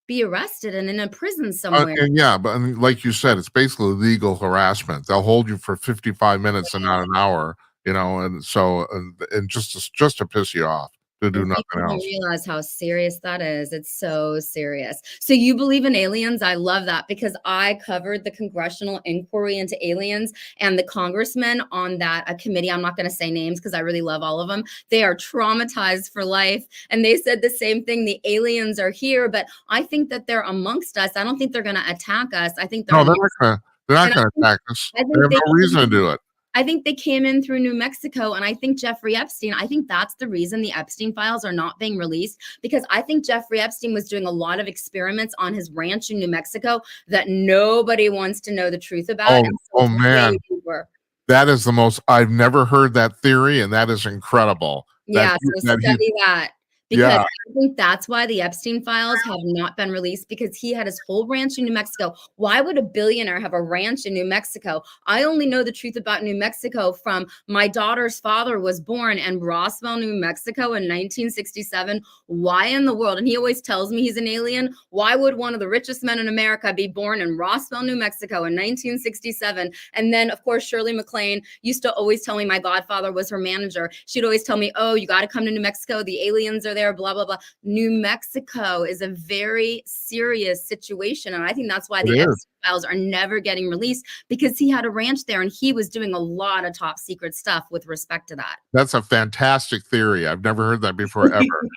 Speaker 2: be arrested and in a prison somewhere.
Speaker 1: And yeah, but like you said, it's basically legal harassment. They'll hold you for 55 minutes and not an hour, and so and just to piss you off, to do
Speaker 2: And
Speaker 1: nothing
Speaker 2: people don't
Speaker 1: else.
Speaker 2: realize how serious that is. It's so serious. So you believe in aliens? I love that because I covered the congressional inquiry into aliens and the congressmen on that committee. I'm not going to say names because I really love all of them. They are traumatized for life. And they said the same thing. The aliens are here, but I think that they're amongst us. I don't think they're going to attack us. I think they're
Speaker 1: No,
Speaker 2: amongst
Speaker 1: they're not
Speaker 2: and
Speaker 1: gonna attack us.
Speaker 2: I
Speaker 1: They
Speaker 2: think
Speaker 1: have no reason to do it.
Speaker 2: I think they came in through New Mexico. And I think Jeffrey Epstein, I think that's the reason the Epstein files are not being released, because I think Jeffrey Epstein was doing a lot of experiments on his ranch in New Mexico that nobody wants to know the truth about.
Speaker 1: Oh,
Speaker 2: And so
Speaker 1: oh
Speaker 2: it's way
Speaker 1: man,
Speaker 2: deeper.
Speaker 1: that is the most I've never heard that theory, and that is incredible.
Speaker 2: Yeah, so
Speaker 1: That he
Speaker 2: study that because
Speaker 1: yeah.
Speaker 2: I think that's why the Epstein files have not been released, because he had his whole ranch in New Mexico. Why would a billionaire have a ranch in New Mexico? I only know the truth about New Mexico from my daughter's father was born in Roswell, New Mexico in 1967. Why in the world? And he always tells me he's an alien. Why would one of the richest men in America be born in Roswell, New Mexico in 1967? And then, of course, Shirley MacLaine used to always tell me, my godfather was her manager. She'd always tell me, oh, you got to come to New Mexico. The aliens are there, blah, blah, blah. New Mexico is a very serious situation. And I think that's why
Speaker 1: It
Speaker 2: the
Speaker 1: is.
Speaker 2: Epstein files are never getting released, because he had a ranch there and he was doing a lot of top secret stuff with respect to that.
Speaker 1: That's a fantastic theory. I've never heard that before ever.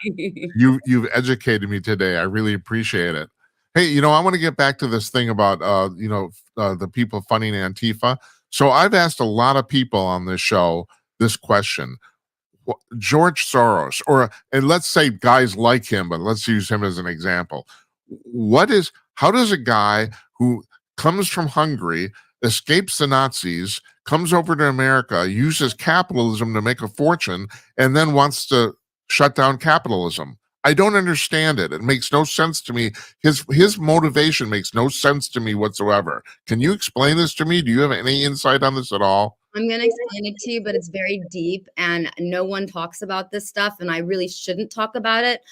Speaker 1: You've educated me today. I really appreciate it. Hey, I want to get back to this thing about the people funding Antifa. So I've asked a lot of people on this show this question. George Soros, and let's say guys like him, but let's use him as an example. How does a guy who comes from Hungary, escapes the Nazis, comes over to America, uses capitalism to make a fortune, and then wants to shut down capitalism. I don't understand it. It makes no sense to me. His motivation makes no sense to me whatsoever. Can you explain this to me? Do you have any insight on this at all?
Speaker 2: I'm gonna explain it to you, but it's very deep, and no one talks about this stuff, and I really shouldn't talk about it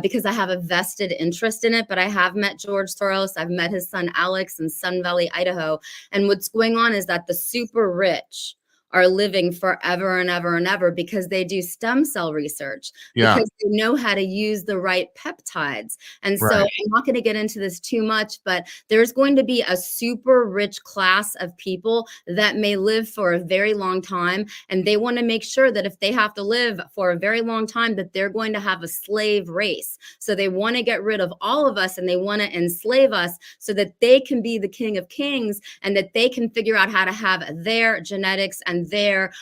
Speaker 2: because I have a vested interest in it. But I have met George Soros. I've met his son Alex in Sun Valley, Idaho. And what's going on is that the super rich are living forever and ever and ever because they do stem cell research,
Speaker 1: Yeah,
Speaker 2: because they know how to use the right peptides. And so
Speaker 1: right,
Speaker 2: I'm not going to get into this too much, but there's going to be a super rich class of people that may live for a very long time, and they want to make sure that if they have to live for a very long time, that they're going to have a slave race. So they want to get rid of all of us, and they want to enslave us so that they can be the king of kings, and that they can figure out how to have their genetics and their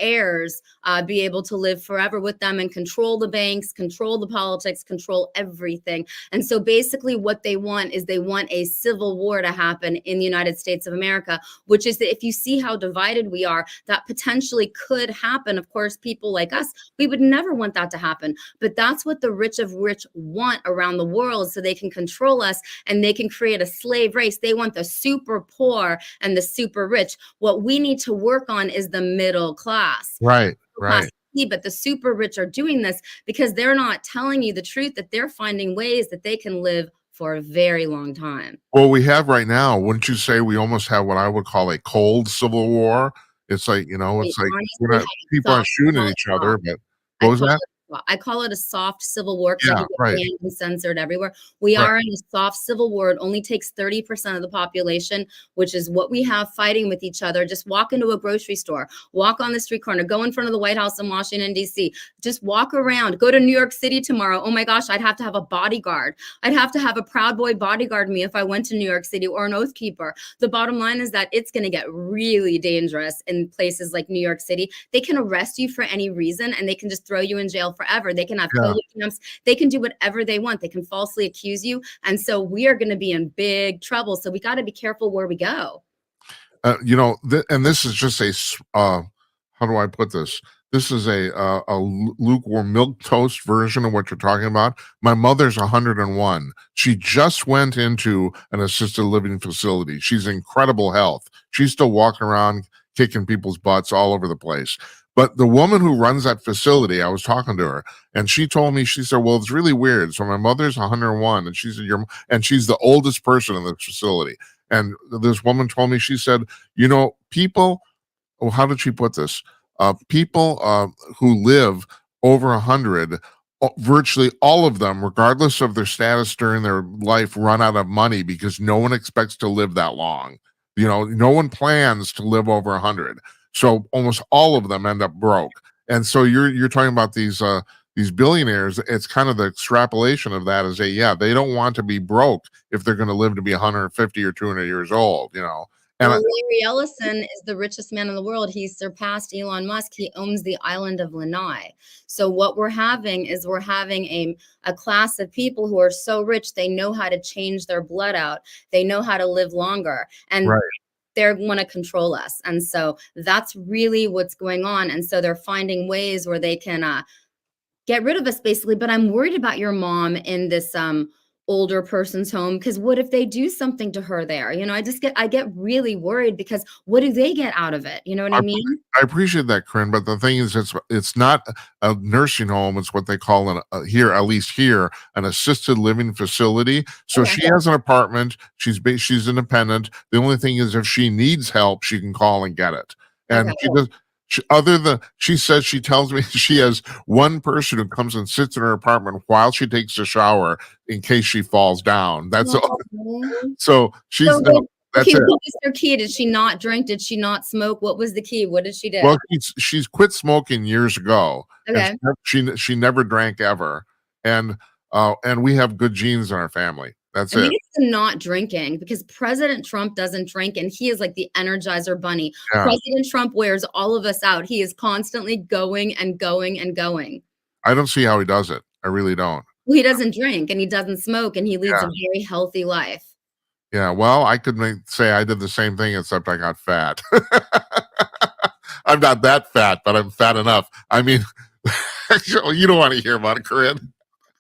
Speaker 2: heirs be able to live forever with them and control the banks, control the politics, control everything. And so basically what they want is they want a civil war to happen in the United States of America, which is that if you see how divided we are, that potentially could happen. Of course, people like us, we would never want that to happen, but that's what the rich of rich want around the world, so they can control us and they can create a slave race. They want the super poor and the super rich. What we need to work on is the middle class.
Speaker 1: right,
Speaker 2: Class
Speaker 1: right.
Speaker 2: C, but the super rich are doing this because they're not telling you the truth, that they're finding ways that they can live for a very long time.
Speaker 1: Well, we have right now, wouldn't you say we almost have what I would call a cold civil war? It's like,
Speaker 2: I
Speaker 1: it's like we're
Speaker 2: honestly
Speaker 1: not
Speaker 2: have a
Speaker 1: people aren't
Speaker 2: soft
Speaker 1: shooting at
Speaker 2: spot.
Speaker 1: each other, but
Speaker 2: I
Speaker 1: what was
Speaker 2: call
Speaker 1: that?
Speaker 2: I call it a soft civil war because I
Speaker 1: Yeah,
Speaker 2: can get
Speaker 1: right,
Speaker 2: banned and censored everywhere. We
Speaker 1: right.
Speaker 2: are in a soft civil war. It only takes 30% of the population, which is what we have fighting with each other. Just walk into a grocery store, walk on the street corner, go in front of the White House in Washington, D.C. Just walk around, go to New York City tomorrow. Oh my gosh, I'd have to have a bodyguard. I'd have to have a Proud Boy bodyguard me if I went to New York City, or an Oath Keeper. The bottom line is that it's going to get really dangerous in places like New York City. They can arrest you for any reason and they can just throw you in jail forever. They can have
Speaker 1: Yeah.
Speaker 2: COVID camps. They can do whatever they want. They can falsely accuse you. And so we are going to be in big trouble. So we got to be careful where we go.
Speaker 1: And this is just how do I put this? This is a lukewarm milk toast version of what you're talking about. My mother's 101. She just went into an assisted living facility. She's in incredible health. She's still walking around kicking people's butts all over the place. But the woman who runs that facility, I was talking to her, and she told me, she said, "Well, it's really weird. So my mother's 101, and she said, and she's the oldest person in the facility." And this woman told me, she said, people, oh, how did she put this? People who live over 100, virtually all of them, regardless of their status during their life, run out of money because no one expects to live that long. No one plans to live over 100. So almost all of them end up broke. And so you're talking about these billionaires. It's kind of the extrapolation of that is they don't want to be broke if they're going to live to be 150 or 200 years old. And
Speaker 2: Well, Larry Ellison is the richest man in the world. He's surpassed Elon Musk. He owns the island of Lanai. So what we're having is a class of people who are so rich, they know how to change their blood out. They know how to live longer. And
Speaker 1: right.
Speaker 2: they want to control us. And so that's really what's going on. And so they're finding ways where they can get rid of us basically. But I'm worried about your mom in this older person's home, because what if they do something to her there? I get really worried, because what do they get out of it? You know what I
Speaker 1: I,
Speaker 2: mean?
Speaker 1: I appreciate that, Corinne, but the thing is, it's not a nursing home. It's what they call at least here, an assisted living facility. So
Speaker 2: Okay.
Speaker 1: she has an apartment. She's independent. The only thing is, if she needs help, she can call and get it. And
Speaker 2: Okay.
Speaker 1: she does. She tells me she has one person who comes and sits in her apartment while she takes a shower in case she falls down. That's all.
Speaker 2: Mhm.
Speaker 1: So
Speaker 2: So
Speaker 1: that's
Speaker 2: okay,
Speaker 1: it.
Speaker 2: what was her key? Did she not drink? Did she not smoke? What was the key? What did she do?
Speaker 1: Well, she's quit smoking years ago, and
Speaker 2: Okay.
Speaker 1: she never drank ever, and we have good genes in our family. That's
Speaker 2: I think
Speaker 1: it.
Speaker 2: it's the not drinking, because President Trump doesn't drink, and he is like the Energizer Bunny.
Speaker 1: Yeah,
Speaker 2: President Trump wears all of us out. He is constantly going and going and going.
Speaker 1: I don't see how he does it. I really don't.
Speaker 2: Well, he doesn't drink and he doesn't smoke and he leads
Speaker 1: Yeah,
Speaker 2: a very healthy life.
Speaker 1: yeah. Well, I could say I did the same thing, except I got fat. I'm not that fat, but I'm fat enough. I mean, You don't want to hear about it, Corinne.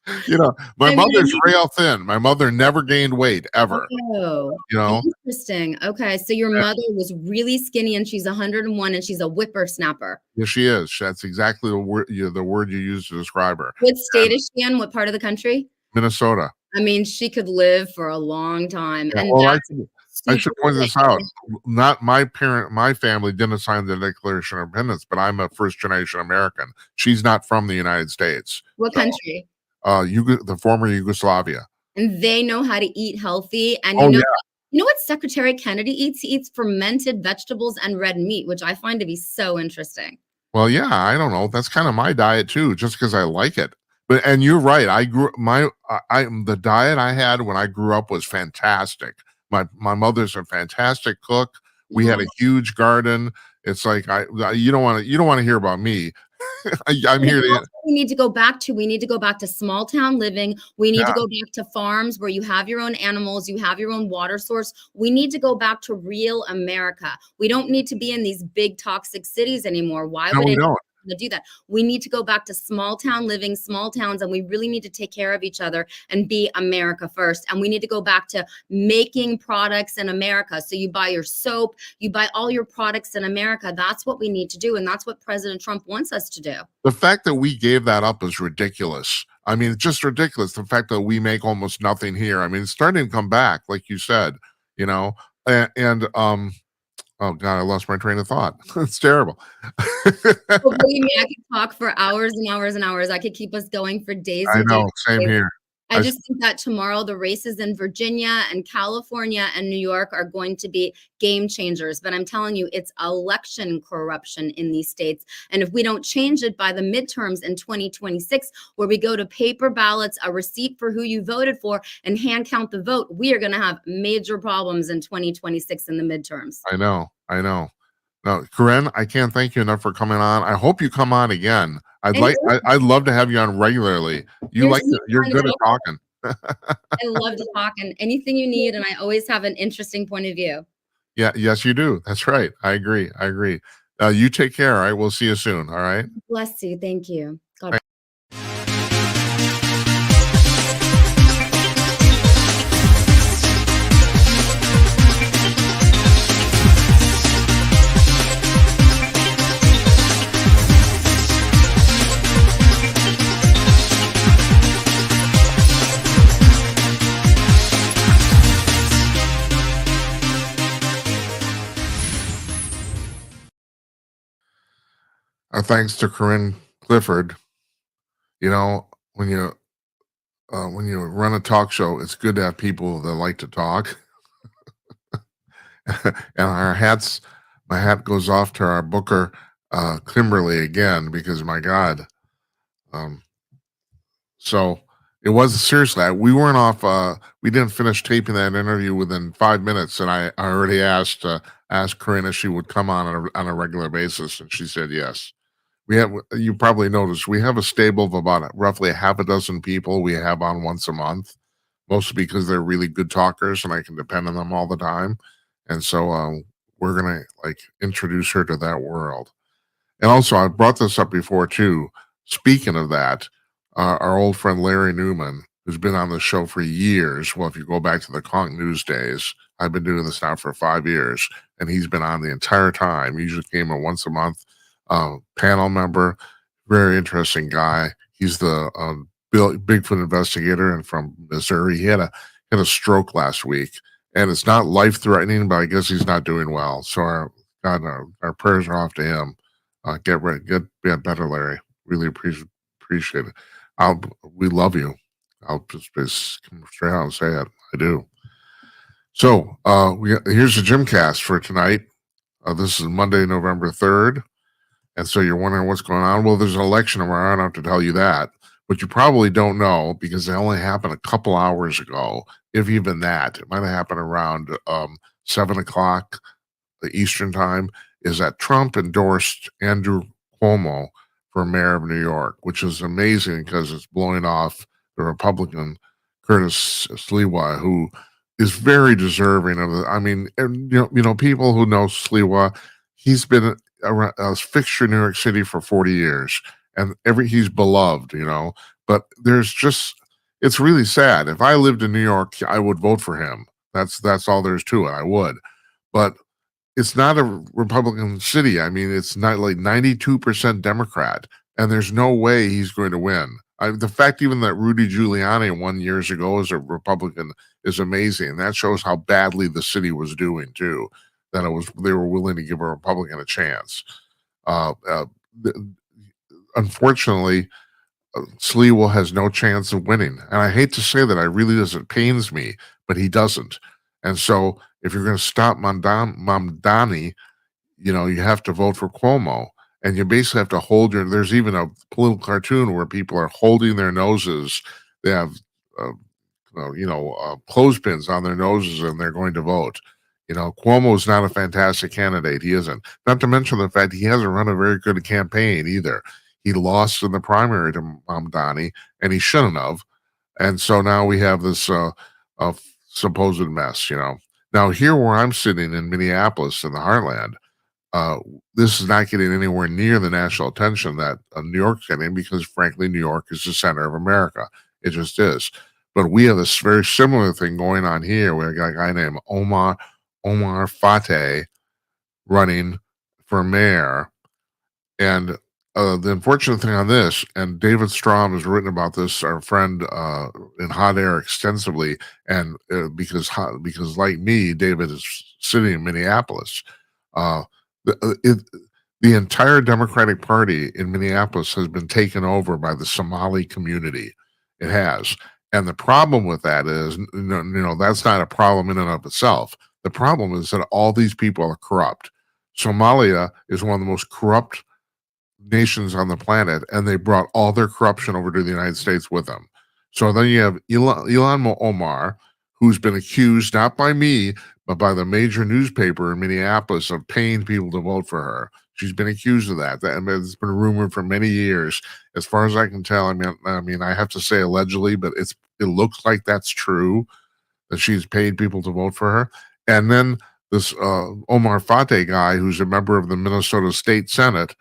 Speaker 1: My
Speaker 2: I mean, I
Speaker 1: mother's
Speaker 2: need
Speaker 1: rail thin. My mother never gained weight ever.
Speaker 2: Oh,
Speaker 1: You know,
Speaker 2: interesting. Okay, so your
Speaker 1: Uh,
Speaker 2: mother was really skinny and she's 101 and she's a whippersnapper.
Speaker 1: yeah, she is. That's exactly the word you used to describe her.
Speaker 2: What state
Speaker 1: And
Speaker 2: is she in? What part of the country?
Speaker 1: Minnesota.
Speaker 2: I mean, she could live for a long time,
Speaker 1: Yeah,
Speaker 2: and
Speaker 1: well,
Speaker 2: that's
Speaker 1: I
Speaker 2: super
Speaker 1: should point this out.
Speaker 2: like
Speaker 1: Not my family didn't sign the Declaration of Independence, but I'm a first generation American. She's not from the United States.
Speaker 2: what
Speaker 1: So,
Speaker 2: country?
Speaker 1: The former Yugoslavia.
Speaker 2: And they know how to eat healthy, and
Speaker 1: Oh yeah.
Speaker 2: you know what Secretary Kennedy eats? He eats fermented vegetables and red meat, which I find to be so interesting.
Speaker 1: Well, yeah, I don't know. That's kind of my diet too, just because I like it. But and you're right. I grew my I the diet I had when I grew up was fantastic. My mother's a fantastic cook. We had
Speaker 2: Oh,
Speaker 1: a huge garden. It's like you don't want to hear about me. I'm
Speaker 2: and
Speaker 1: here
Speaker 2: that's
Speaker 1: to
Speaker 2: what we need to go back to. We need to go back to small town living. We need to
Speaker 1: yeah.
Speaker 2: go back to farms where you have your own animals, you have your own water source. We need to go back to real America. We don't need to be in these big toxic cities anymore. Why
Speaker 1: No,
Speaker 2: would
Speaker 1: we
Speaker 2: anyone
Speaker 1: don't.
Speaker 2: wanna do that? We need to go back to small town living, small towns, and we really need to take care of each other and be America first. And we need to go back to making products in America. So you buy your soap, you buy all your products in America. That's what we need to do. And that's what President Trump wants us to do.
Speaker 1: The fact that we gave that up is ridiculous. I mean, it's just ridiculous. The fact that we make almost nothing here. I mean, it's starting to come back, like you said, you know, and oh God, I lost my train of thought. It's terrible.
Speaker 2: Well, believe me, I could talk for hours and hours and hours. I could keep us going for days
Speaker 1: I
Speaker 2: and days
Speaker 1: know, same
Speaker 2: and days.
Speaker 1: here.
Speaker 2: I
Speaker 1: I
Speaker 2: just think that tomorrow the races in Virginia and California and New York are going to be game changers. But I'm telling you, it's election corruption in these states. And if we don't change it by the midterms in 2026, where we go to paper ballots, a receipt for who you voted for, and hand count the vote, we are going to have major problems in 2026 in the midterms.
Speaker 1: I know, I know. No, Corinne, I can't thank you enough for coming on. I hope you come on again.
Speaker 2: And
Speaker 1: I'd love to have you on regularly.
Speaker 2: you're so
Speaker 1: You're
Speaker 2: kind to
Speaker 1: good at
Speaker 2: talk.
Speaker 1: talking.
Speaker 2: I love to talk and anything you need, and I always have an interesting point of view.
Speaker 1: Yeah, yes, you do. That's right. I agree. I agree. You take care. All right. We'll see you soon. All right.
Speaker 2: Bless you. Thank you. God
Speaker 1: Our thanks to Corinne Clifford. You know, when you run a talk show, it's good to have people that like to talk. And my hat goes off to our booker, Kimberly again, because my God. Um, so it was seriously, we weren't off, we didn't finish taping that interview within 5 minutes. And I already asked Corinne if she would come on a regular basis. And she said, yes. You probably noticed we have a stable of about roughly half a dozen people we have on once a month, mostly because they're really good talkers and I can depend on them all the time. And so we're gonna like introduce her to that world. And also, I brought this up before too. Speaking of that, our old friend Larry Newman, who's been on the show for years. Well, if you go back to the Conk News days, I've been doing this now for 5 years, and he's been on the entire time. He usually came in once a month. Panel member, very interesting guy. He's the Bigfoot investigator and from Missouri. He had a stroke last week, and it's not life threatening, but I guess he's not doing well. So our prayers are off to him. Get better, Larry. Really appreciate it. We love you. I'll just come straight out and say it. I do. So here's the Gymcast for tonight. This is Monday, November 3rd. And so you're wondering what's going on. Well, there's an election tomorrow. I don't have to tell you that. But you probably don't know because it only happened a couple hours ago, if even that. It might have happened around 7 o'clock Eastern time, is that Trump endorsed Andrew Cuomo for mayor of New York, which is amazing because it's blowing off the Republican Curtis Sliwa, who is very deserving of it. I mean, and, people who know Sliwa, he's been a fixture in New York City for 40 years. and he's beloved, but it's really sad. If I lived in New York, I would vote for him. That's all there's to it. I would, but it's not a Republican city. I mean, it's not like 92% Democrat, and there's no way he's going to win. The fact even that Rudy Giuliani won years ago as a Republican is amazing. That shows how badly the city was doing too. That they were willing to give a Republican a chance. Uh, uh, Unfortunately, Sliwa has no chance of winning. And I hate to say that, I really does. It pains me, but he doesn't. And so if you're going to stop Mamdani, you have to vote for Cuomo. And you basically have to there's even a political cartoon where people are holding their noses. They have, clothespins on their noses and they're going to vote. Cuomo is not a fantastic candidate. He isn't. Not to mention the fact he hasn't run a very good campaign either. He lost in the primary to Mamdani, and he shouldn't have. And so now we have this supposed mess, Now, here where I'm sitting in Minneapolis in the heartland, this is not getting anywhere near the national attention that New York's getting because, frankly, New York is the center of America. It just is. But we have this very similar thing going on here. We got a guy named Omar Fateh running for mayor. And the unfortunate thing on this, and David Strom has written about this, our friend in Hot Air extensively, and because like me, David is sitting in Minneapolis. The entire Democratic Party in Minneapolis has been taken over by the Somali community. It has. And the problem with that is, that's not a problem in and of itself. The problem is that all these people are corrupt. Somalia is one of the most corrupt nations on the planet, and they brought all their corruption over to the United States with them. So then you have Ilhan Omar, who's been accused, not by me, but by the major newspaper in Minneapolis, of paying people to vote for her. She's been accused of that. It's been rumored for many years. As far as I can tell, I mean, I have to say allegedly, but it looks like that's true, that she's paid people to vote for her. And then this Omar Fateh guy, who's a member of the Minnesota State Senate,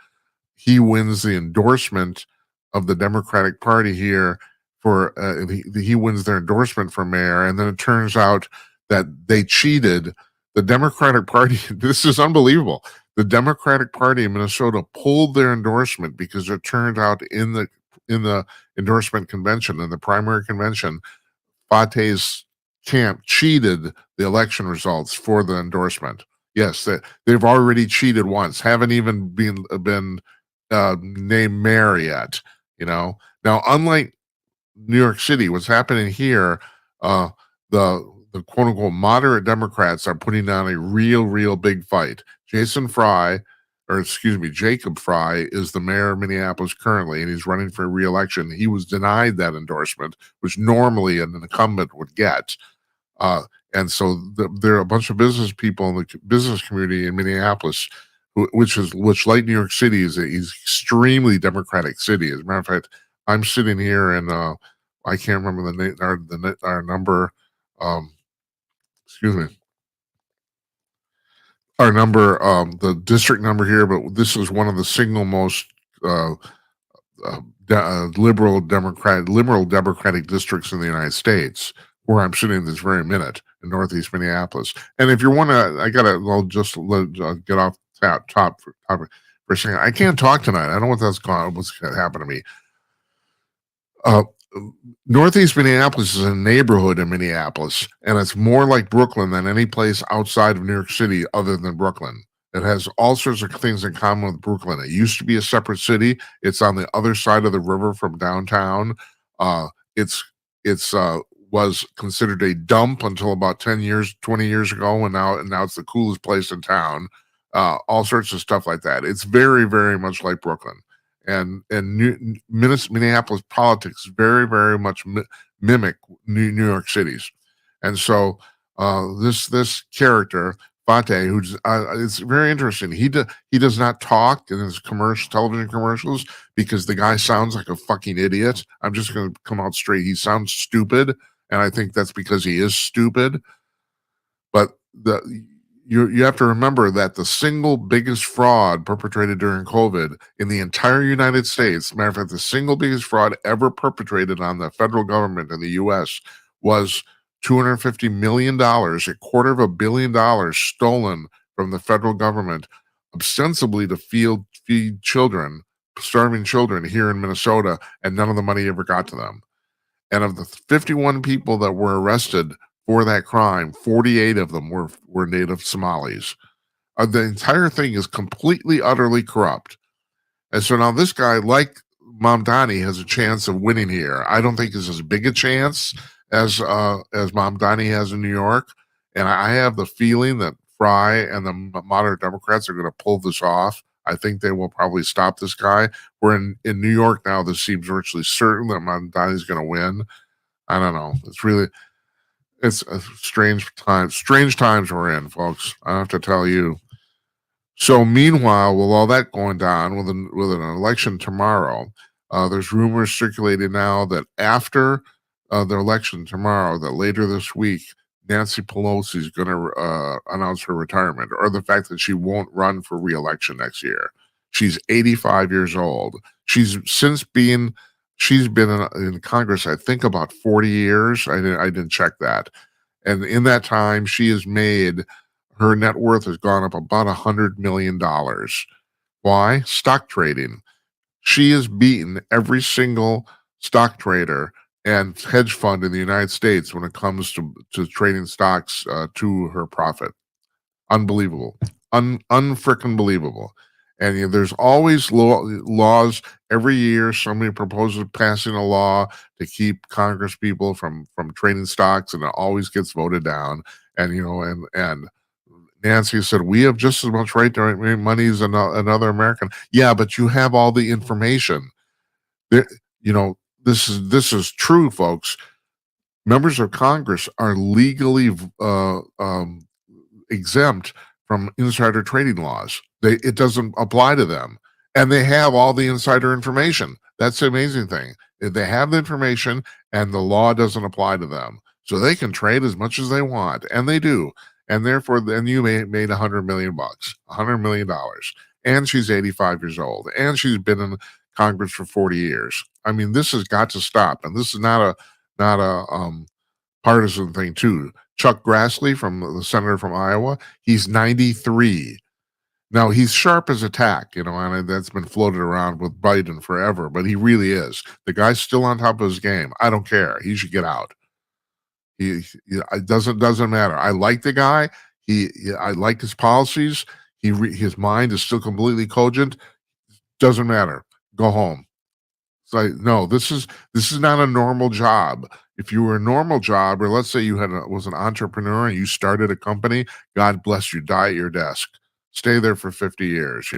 Speaker 1: he wins the endorsement of the Democratic Party here for he wins their endorsement for mayor, and then it turns out that they cheated. The Democratic Party, this is unbelievable. The Democratic Party in Minnesota pulled their endorsement because it turned out in the endorsement convention, in the primary convention, Fateh's camp cheated the election results for the endorsement. Yes, they've already cheated once, haven't even been named mayor yet. Now, unlike New York City, what's happening here, the quote unquote moderate Democrats are putting on a real big fight. Jacob Fry is the mayor of Minneapolis currently, and he's running for re-election. He was denied that endorsement, which normally an incumbent would get. And so there are a bunch of business people in the business community in Minneapolis, which like New York City is an extremely democratic city. As a matter of fact, I'm sitting here in I can't remember the name, our number. Excuse me. Our number, the district number here, but this is one of the single most liberal democratic districts in the United States, where I'm sitting this very minute in Northeast Minneapolis. And if you want to, I'll just get off top for a second. I can't talk tonight. I don't know what's going to happen to me. Northeast Minneapolis is a neighborhood in Minneapolis, and it's more like Brooklyn than any place outside of New York City other than Brooklyn. It has all sorts of things in common with Brooklyn. It used to be a separate city. It's on the other side of the river from downtown. It's was considered a dump until about 10 years, 20 years ago, and now it's the coolest place in town. All sorts of stuff like that. It's very much like Brooklyn. And Minneapolis politics very much mimic New York City's. And so this character Fateh, who's it's very interesting. He does not talk in his television commercials because the guy sounds like a fucking idiot. I'm just going to come out straight. He sounds stupid, and I think that's because he is stupid. But you have to remember that the single biggest fraud perpetrated during COVID in the entire United States, matter of fact, the single biggest fraud ever perpetrated on the federal government in the U.S. was $250 million, $250 million stolen from the federal government, ostensibly to feed children, starving children here in Minnesota, and none of the money ever got to them. And of the 51 people that were arrested for that crime, 48 of them were native Somalis. The entire thing is completely, utterly corrupt. And so now this guy, like Mamdani, has a chance of winning here. I don't think it's as big a chance as Mamdani has in New York. And I have the feeling that Fry and the moderate Democrats are going to pull this off. I think they will probably stop this guy. We're in New York now. This seems virtually certain that Mamdani is going to win. I don't know. It's a strange time. Strange times we're in, folks. I have to tell you. So meanwhile, with all that going down, with an election tomorrow, there's rumors circulating now that after the election tomorrow, that later this week, Nancy Pelosi is going to announce her retirement, or the fact that she won't run for re-election next year. She's 85 years old. She's been in Congress, I think, about 40 years. I didn't check that. And in that time, she has made, her net worth has gone up about $100 million. Why? Stock trading. She has beaten every single stock trader and hedge fund in the United States when it comes to trading stocks to her profit. Unbelievable. Unfrickin' believable. And there's always laws. Every year somebody proposes passing a law to keep Congress people from trading stocks, and it always gets voted down. And and Nancy said, we have just as much right to make money as another American. Yeah, but you have all the information. There, this is true, folks. Members of Congress are legally exempt from insider trading laws. It doesn't apply to them, and they have all the insider information. That's the amazing thing. They have the information, and the law doesn't apply to them, so they can trade as much as they want, and they do. And therefore, then you made $100 million, $100 million, and she's 85 years old, and she's been in Congress for 40 years. I mean, this has got to stop, and this is not a partisan thing too. Chuck Grassley, from the senator from Iowa, he's 93. Now he's sharp as a tack, and that's been floated around with Biden forever, but he really is. The guy's still on top of his game. I don't care. He should get out. It doesn't matter. I like the guy. I like his policies. His mind is still completely cogent. Doesn't matter. Go home. It's like, no, this is not a normal job. If you were a normal job, or let's say you was an entrepreneur and you started a company, God bless you, die at your desk. Stay there for 50 years.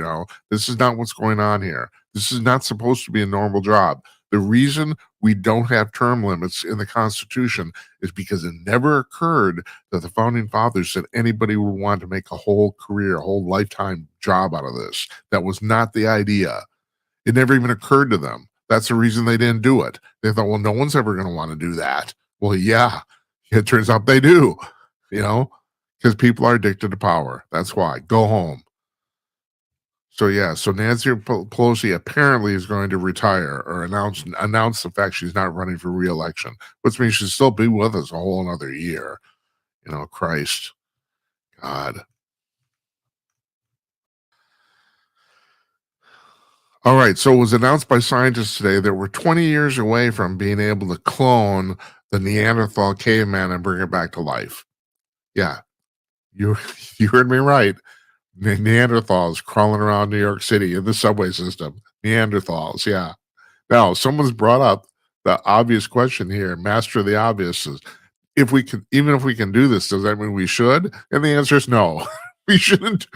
Speaker 1: This is not what's going on here. This is not supposed to be a normal job. The reason we don't have term limits in the Constitution is because it never occurred that the founding fathers said anybody would want to make a whole career, a whole lifetime job out of this. That was not the idea. It never even occurred to them. That's the reason they didn't do it. They thought, well, no one's ever going to want to do that. Well, yeah, it turns out they do, because people are addicted to power. That's why. Go home. So Nancy Pelosi apparently is going to retire, or announce the fact she's not running for re-election, which means she'll still be with us a whole another year. Christ, God. All right, so it was announced by scientists today that we're 20 years away from being able to clone the Neanderthal caveman and bring it back to life. Yeah, you heard me right. Neanderthals crawling around New York City in the subway system. Neanderthals, yeah. Now, someone's brought up the obvious question here, master the obvious, is even if we can do this, does that mean we should? And the answer is no. We shouldn't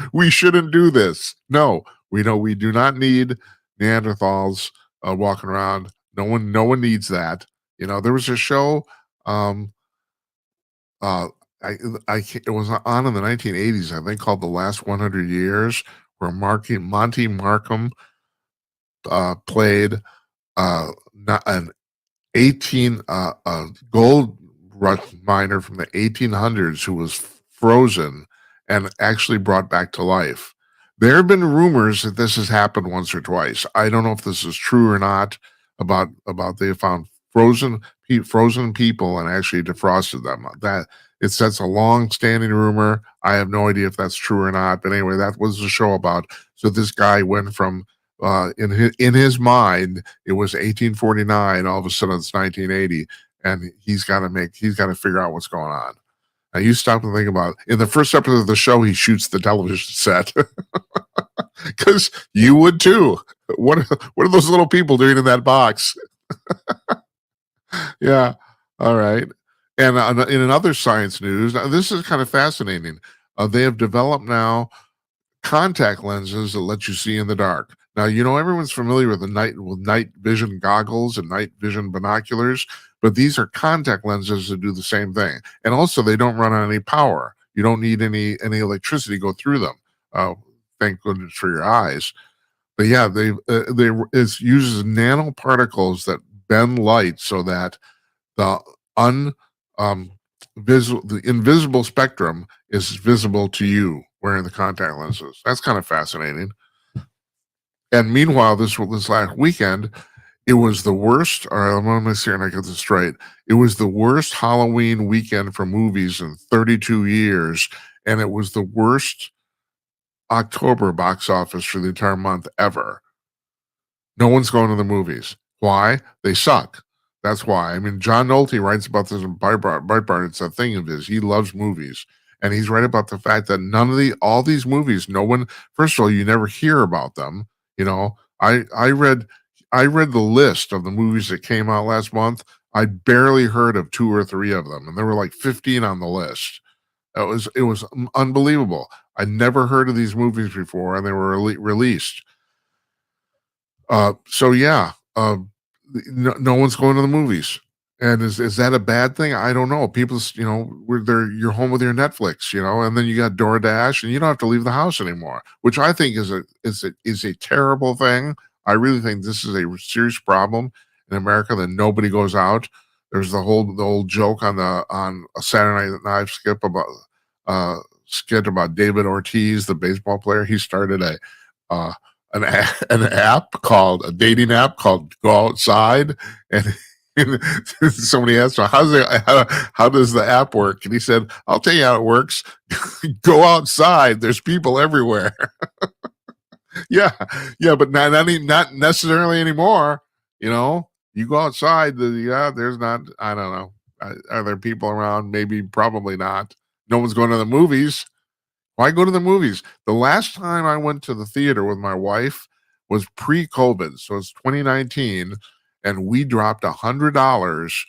Speaker 1: do this. No, we do not need Neanderthals walking around. No one needs that. There was a show, it was on in the 1980s, I think, called The Last 100 Years, where Monty Markham played not an gold rush miner from the 1800s who was frozen and actually brought back to life. There have been rumors that this has happened once or twice. I don't know if this is true or not about they found frozen people and actually defrosted them. That's a long-standing rumor. I have no idea if that's true or not. But anyway, that was the show about. So this guy went from in his mind it was 1849. All of a sudden it's 1980, and he's got to figure out what's going on. Now you stop and think about it. In the first episode of the show, he shoots the television set because you would too. What are those little people doing in that box? Yeah. All right. And in another science news, now this is kind of fascinating. They have developed now contact lenses that let you see in the dark. Now, everyone's familiar with night vision goggles and night vision binoculars, but these are contact lenses that do the same thing. And also, they don't run on any power. You don't need any electricity go through them. Thank goodness for your eyes. But yeah, it uses nanoparticles that bend light so that the un um, the invisible spectrum is visible to you wearing the contact lenses. That's kind of fascinating. And meanwhile, this last weekend, it was the worst. Or let me see if I get this straight. It was the worst Halloween weekend for movies in 32 years, and it was the worst October box office for the entire month ever. No one's going to the movies. Why? They suck. That's why. I mean, John Nolte writes about this in Breitbart. It's a thing of his. He loves movies. And he's right about the fact that all these movies, no one, first of all, you never hear about them. I read the list of the movies that came out last month. I barely heard of 2 or 3 of them. And there were like 15 on the list. It was unbelievable. I never heard of these movies before, and they were released. So yeah, no one's going to the movies. And is that a bad thing? I don't know. People's, you're home with your Netflix, and then you got DoorDash, and you don't have to leave the house anymore, which I think is a terrible thing. I really think this is a serious problem in America that nobody goes out. There's the old joke on a Saturday Night skit about David Ortiz, the baseball player. He started uh, a dating app called Go Outside, and somebody asked him, how does the app work? And he said, I'll tell you how it works. Go outside. There's people everywhere. Yeah. Yeah. But not necessarily anymore. You go outside. There's not, I don't know. Are there people around? Maybe, probably not. No one's going to the movies. Why go to the movies? The last time I went to the theater with my wife was pre-COVID, so it's 2019, and we dropped $100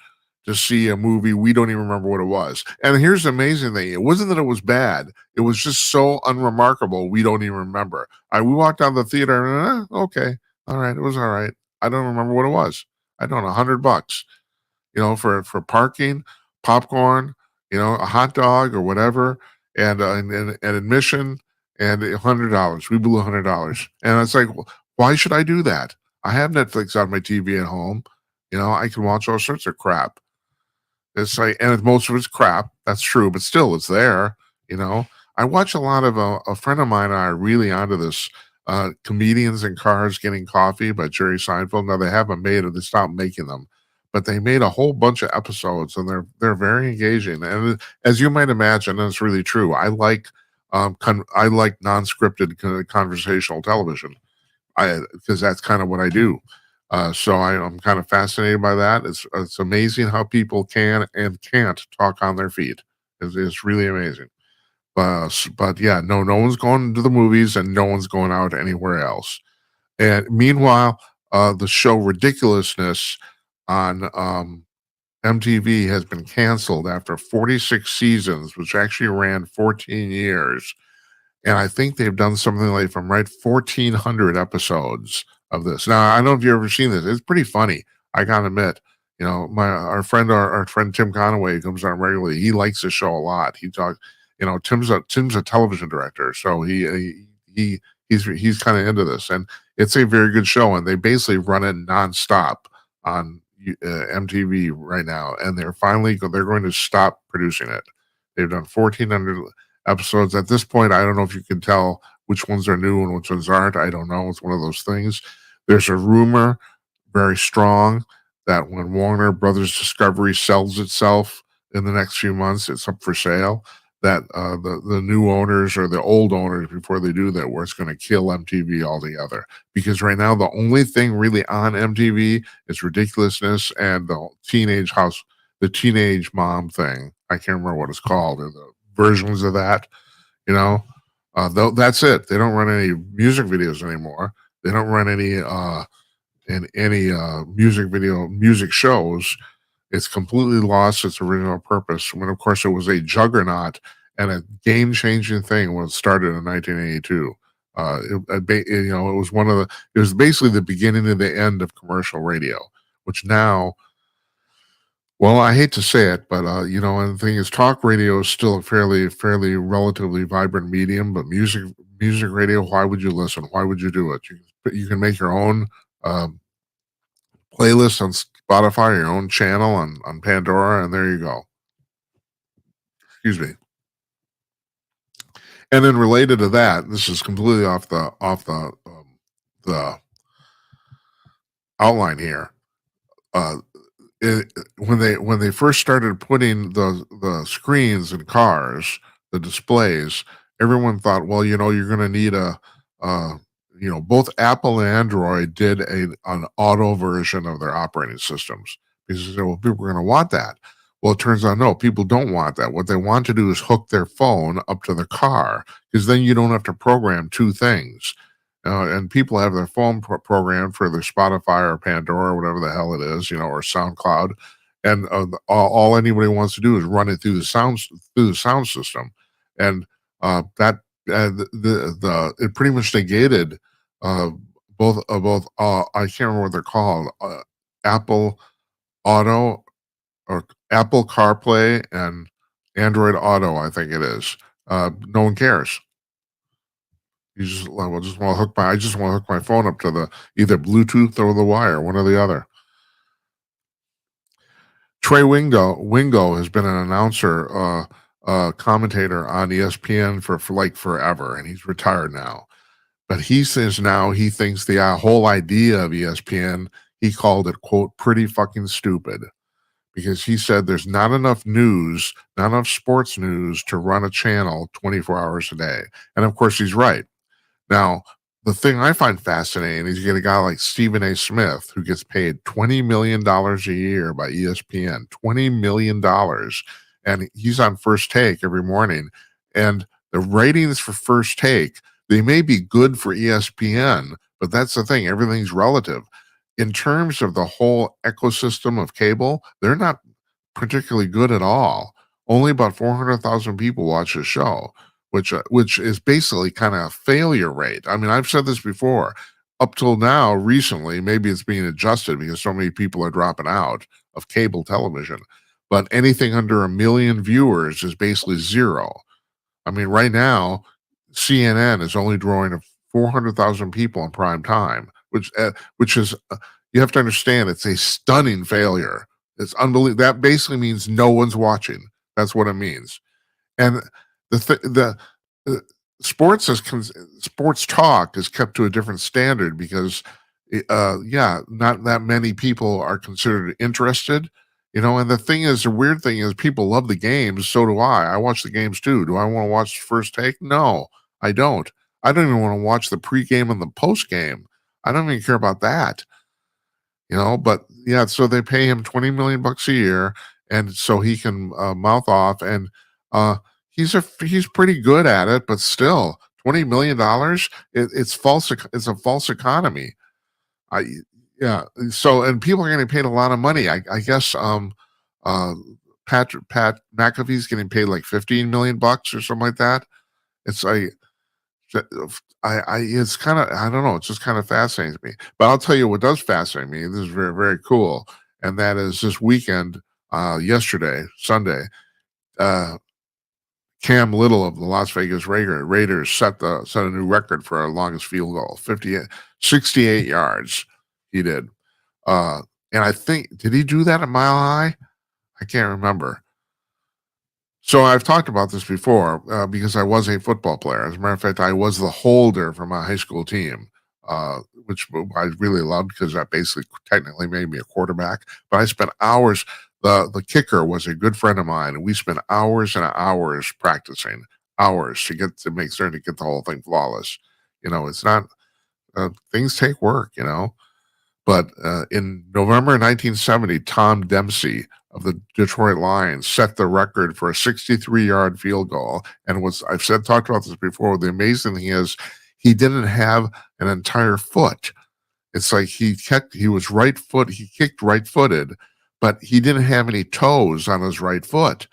Speaker 1: to see a movie we don't even remember what it was. And here's the amazing thing: it wasn't that it was bad; it was just so unremarkable we don't even remember. We walked out of the theater, and okay, all right, it was all right. I don't remember what it was. I don't know, $100, for parking, popcorn, a hot dog or whatever, and admission, and $100. We blew $100, and it's like, why should I do that? I have Netflix on my TV at home. I can watch all sorts of crap. It's like, and most of it's crap. That's true, but still, it's there. I watch a lot of a friend of mine and I are really onto this. Comedians in Cars Getting Coffee by Jerry Seinfeld. Now they haven't made it; they stopped making them, but they made a whole bunch of episodes, and they're very engaging. And as you might imagine, and it's really true, I like non-scripted conversational television. Because that's kind of what I do. So I'm kind of fascinated by that. It's amazing how people can and can't talk on their feet. It's really amazing. But yeah, no one's going to the movies and no one's going out anywhere else. And meanwhile, the show Ridiculousness on MTV has been canceled after 46 seasons, which actually ran 14 years. And I think they've done something like, from 1,400 episodes of this. Now, I don't know if you've ever seen this. It's pretty funny. I gotta admit, our friend Tim Conaway comes on regularly. He likes the show a lot. He talks, Tim's a television director, so he's kind of into this, and it's a very good show. And they basically run it nonstop on MTV right now, and they're going to stop producing it. They've done 1,400 episodes. At this point, I don't know if you can tell which ones are new and which ones aren't. I don't know. It's one of those things. There's a rumor, very strong, that when Warner Brothers Discovery sells itself in the next few months, it's up for sale. That the new owners or the old owners, before they do that, where it's going to kill MTV altogether. Because right now, the only thing really on MTV is ridiculousness and the teenage mom thing. I can't remember what it's called, or the versions of that. You know, that's it. They don't run any music videos anymore. They don't run any music shows. It's completely lost its original purpose. When, of course, it was a juggernaut and a game-changing thing when it started in 1982. It was it was basically the beginning and the end of commercial radio, which now, well, I hate to say it, but and the thing is, talk radio is still a fairly relatively vibrant medium. But music radio, why would you listen? Why would you do it? You can make your own playlist on Spotify, your own channel on Pandora, and there you go. Excuse me. And then related to that, this is completely off the outline here. Uh, when they first started putting the screens in cars, the displays, everyone thought, well, you're going to need uh, both Apple and Android did an auto version of their operating systems because they said, well, people are going to want that. Well, it turns out no, people don't want that. What they want to do is hook their phone up to the car because then you don't have to program two things. And people have their phone programmed for their Spotify or Pandora or whatever the hell it is, or SoundCloud, and all anybody wants to do is run it through the sound system, and that it pretty much negated uh, both I can't remember what they're called, Apple Auto or Apple CarPlay and Android Auto, I think it is. No one cares. You just well, just want to hook my I just want to hook my phone up to the either Bluetooth or the wire, one or the other. Trey Wingo has been an announcer, commentator on ESPN for like forever, and he's retired now. But he says now he thinks the whole idea of ESPN, he called it, quote, pretty fucking stupid. Because he said there's not enough news, not enough sports news to run a channel 24 hours a day. And of course, he's right. Now, the thing I find fascinating is you get a guy like Stephen A. Smith who gets paid $20 million a year by ESPN, $20 million. And he's on First Take every morning. And the ratings for First Take, they may be good for ESPN, but that's the thing, everything's relative. In terms of the whole ecosystem of cable, they're not particularly good at all. Only about 400,000 people watch the show, which is basically kind of a failure rate. I mean, I've said this before. Up till now, recently, maybe it's being adjusted because so many people are dropping out of cable television. But anything under 1 million viewers is basically zero. I mean, right now, CNN is only drawing 400,000 people in prime time, which is you have to understand it's a stunning failure. It's unbelievable. That basically means no one's watching. That's what it means. And the sports talk is kept to a different standard because not that many people are considered interested. And the weird thing is people love the games. So do I watch the games too. Do I want to watch First Take? No, I don't. I don't even want to watch the pregame and the postgame. I don't even care about that. But yeah, so they pay him 20 million bucks a year, and so he can mouth off, and he's pretty good at it, but still, $20 million, it's a false economy. I Yeah, so and people are getting paid a lot of money. I guess uh Pat McAfee's getting paid like 15 million bucks or something like that. It's like it's kind of, I don't know, it's just kind of fascinating to me. But I'll tell you what does fascinate me. This is very, very cool. And that is this weekend, yesterday, Sunday, uh, Cam Little of the Las Vegas Raiders set a new record for our longest field goal, 68 yards. He did. Uh, and I think, did he do that at Mile High? I can't remember. So I've talked about this before because I was a football player. As a matter of fact, I was the holder for my high school team, which I really loved because that basically technically made me a quarterback. But I spent hours. The kicker was a good friend of mine, and we spent hours and hours practicing, hours to get to make certain to get the whole thing flawless. It's not things take work. But in November 1970, Tom Dempsey of the Detroit Lions set the record for a 63-yard field goal. And I've said talked about this before. The amazing thing is he didn't have an entire foot. It's like he was he kicked right-footed, but he didn't have any toes on his right foot.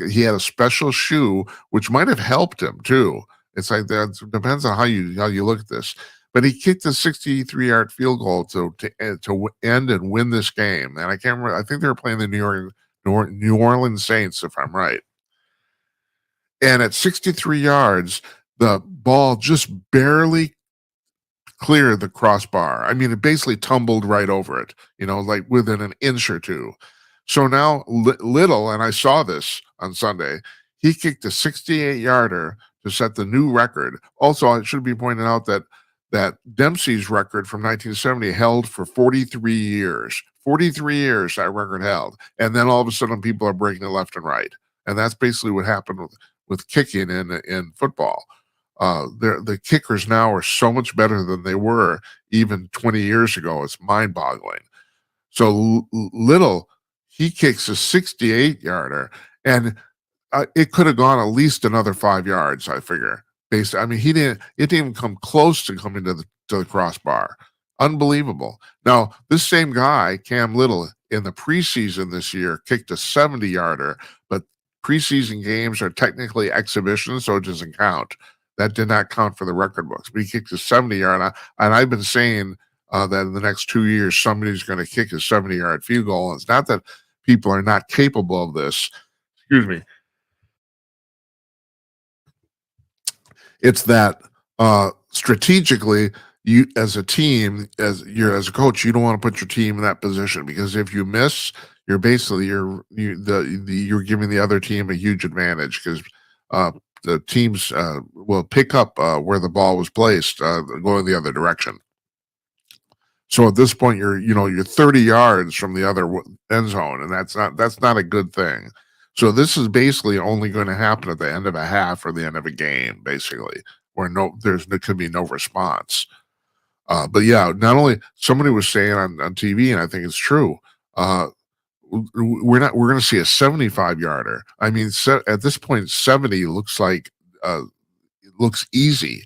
Speaker 1: He had a special shoe which might have helped him too. It's like that depends on how you look at this. But he kicked a 63-yard field goal to end and win this game. And I can't remember. I think they were playing the New Orleans Saints, if I'm right. And at 63 yards, the ball just barely clear the crossbar. I mean, it basically tumbled right over it, like within an inch or two. So now Little, and I saw this on Sunday, he kicked a 68-yarder to set the new record. Also, it should be pointed out that Dempsey's record from 1970 held for 43 years. 43 years that record held. And then all of a sudden people are breaking it left and right. And that's basically what happened with kicking in football. The kickers now are so much better than they were even 20 years ago. It's mind-boggling. So Little, he kicks a 68-yarder, and it could have gone at least another 5 yards, I figure. I mean, it didn't even come close to coming to the crossbar. Unbelievable. Now, this same guy, Cam Little, in the preseason this year, kicked a 70-yarder, but preseason games are technically exhibitions, so it doesn't count. That did not count for the record books. But he kicked a 70-yard, and I've been saying that in the next 2 years, somebody's going to kick a 70-yard field goal. And it's not that people are not capable of this. Excuse me. It's that strategically, you as a team, as a coach, you don't want to put your team in that position because if you miss, you're basically you're giving the other team a huge advantage because the teams will pick up where the ball was placed, going the other direction. So at this point, you're 30 yards from the other end zone, and that's not a good thing. So this is basically only going to happen at the end of a half or the end of a game, basically, where there could be no response. But yeah, not only somebody was saying on TV, and I think it's true. We're going to see a 75-yarder. I mean, at this point, 70 looks easy.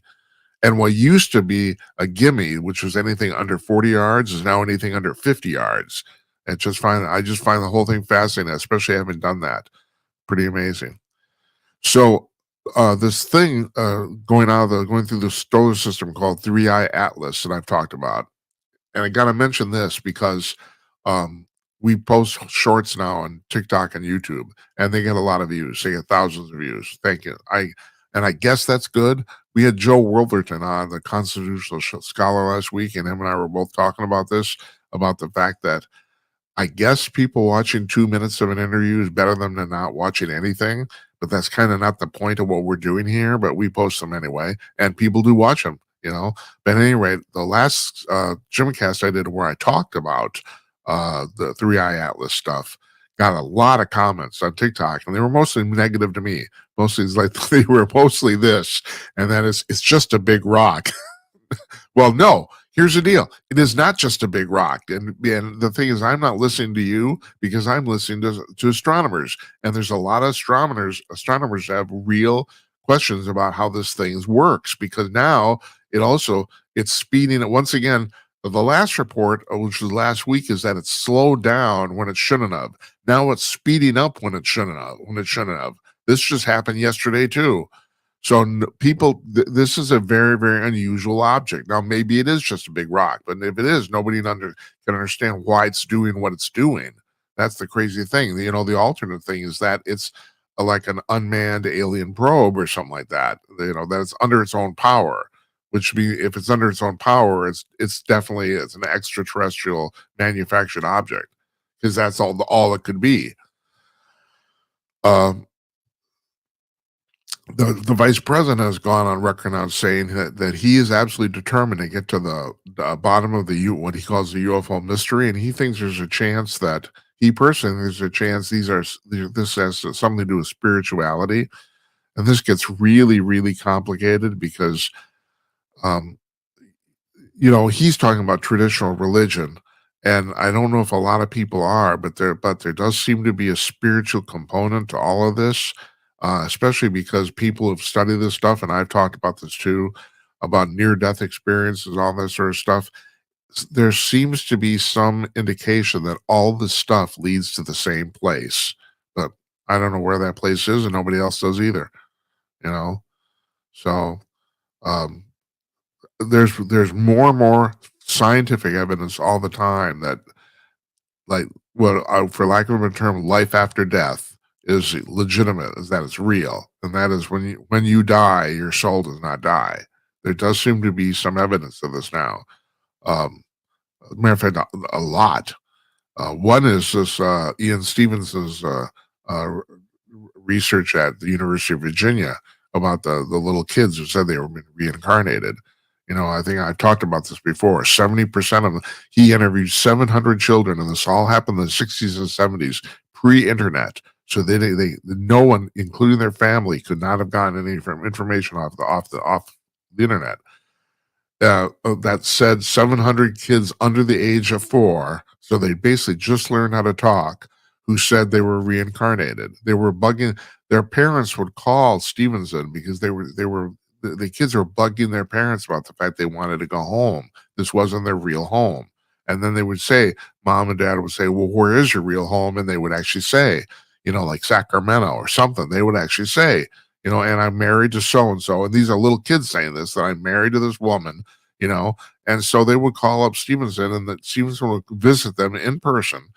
Speaker 1: And what used to be a gimme, which was anything under 40 yards, is now anything under 50 yards. I just find the whole thing fascinating, especially having done that. Pretty amazing. So this thing going through the solar system called 3i Atlas that I've talked about, and I got to mention this because we post shorts now on TikTok and YouTube, and they get a lot of views. They get thousands of views. Thank you. I guess that's good. We had Joe Wortherton on, the constitutional scholar, last week, and him and I were both talking about this, about the fact that I guess people watching 2 minutes of an interview is better than not watching anything, but that's kind of not the point of what we're doing here, but we post them anyway, and people do watch them. But at any rate, the last Gymcast I did where I talked about the 3i Atlas stuff got a lot of comments on TikTok, and they were mostly negative to me. Mostly it's like they were mostly this, and that is it's just a big rock. Well, no. Here's the deal. It is not just a big rock. And the thing is, I'm not listening to you because I'm listening to astronomers. And there's a lot of astronomers have real questions about how this thing works because now it's speeding it. Once again, the last report, which was last week, is that it's slowed down when it shouldn't have. Now it's speeding up when it shouldn't have. This just happened yesterday too. So this is a very, very unusual object. Now, maybe it is just a big rock, but if it is, nobody can understand why it's doing what it's doing. That's the crazy thing. The alternate thing is that it's like an unmanned alien probe or something like that. That it's under its own power. Which means if it's under its own power, it's definitely an extraterrestrial manufactured object because that's all it could be. The vice president has gone on record now saying that he is absolutely determined to get to the bottom of what he calls the UFO mystery, and he thinks there's a chance that he personally there's a chance this has something to do with spirituality, and this gets really really complicated because um, he's talking about traditional religion, and I don't know if a lot of people are, but there does seem to be a spiritual component to all of this, especially because people have studied this stuff, and I've talked about this too, about near-death experiences, all that sort of stuff. There seems to be some indication that all this stuff leads to the same place, but I don't know where that place is, and nobody else does either. You know, so um, there's more and more scientific evidence all the time that like what for lack of a term, life after death is legitimate, is that it's real, and that is when you die, your soul does not die. There does seem to be some evidence of this now. Matter of fact, a lot. One is this Ian Stevenson's research at the University of Virginia about the little kids who said they were reincarnated. I think I've talked about this before. 70% of them, he interviewed 700 children, and this all happened in the 60s and 70s, pre-internet. So no one, including their family, could not have gotten any information off the internet. That said 700 kids under the age of 4, so they basically just learned how to talk, who said they were reincarnated. They were bugging their parents would call Stevenson because the kids were bugging their parents about the fact they wanted to go home. This wasn't their real home. And then they would say, mom and dad would say, well, where is your real home? And they would actually say, like Sacramento or something. They would actually say, and I'm married to so and so. And these are little kids saying this, that I'm married to this woman, you know. And so they would call up Stevenson, and that Stevenson would visit them in person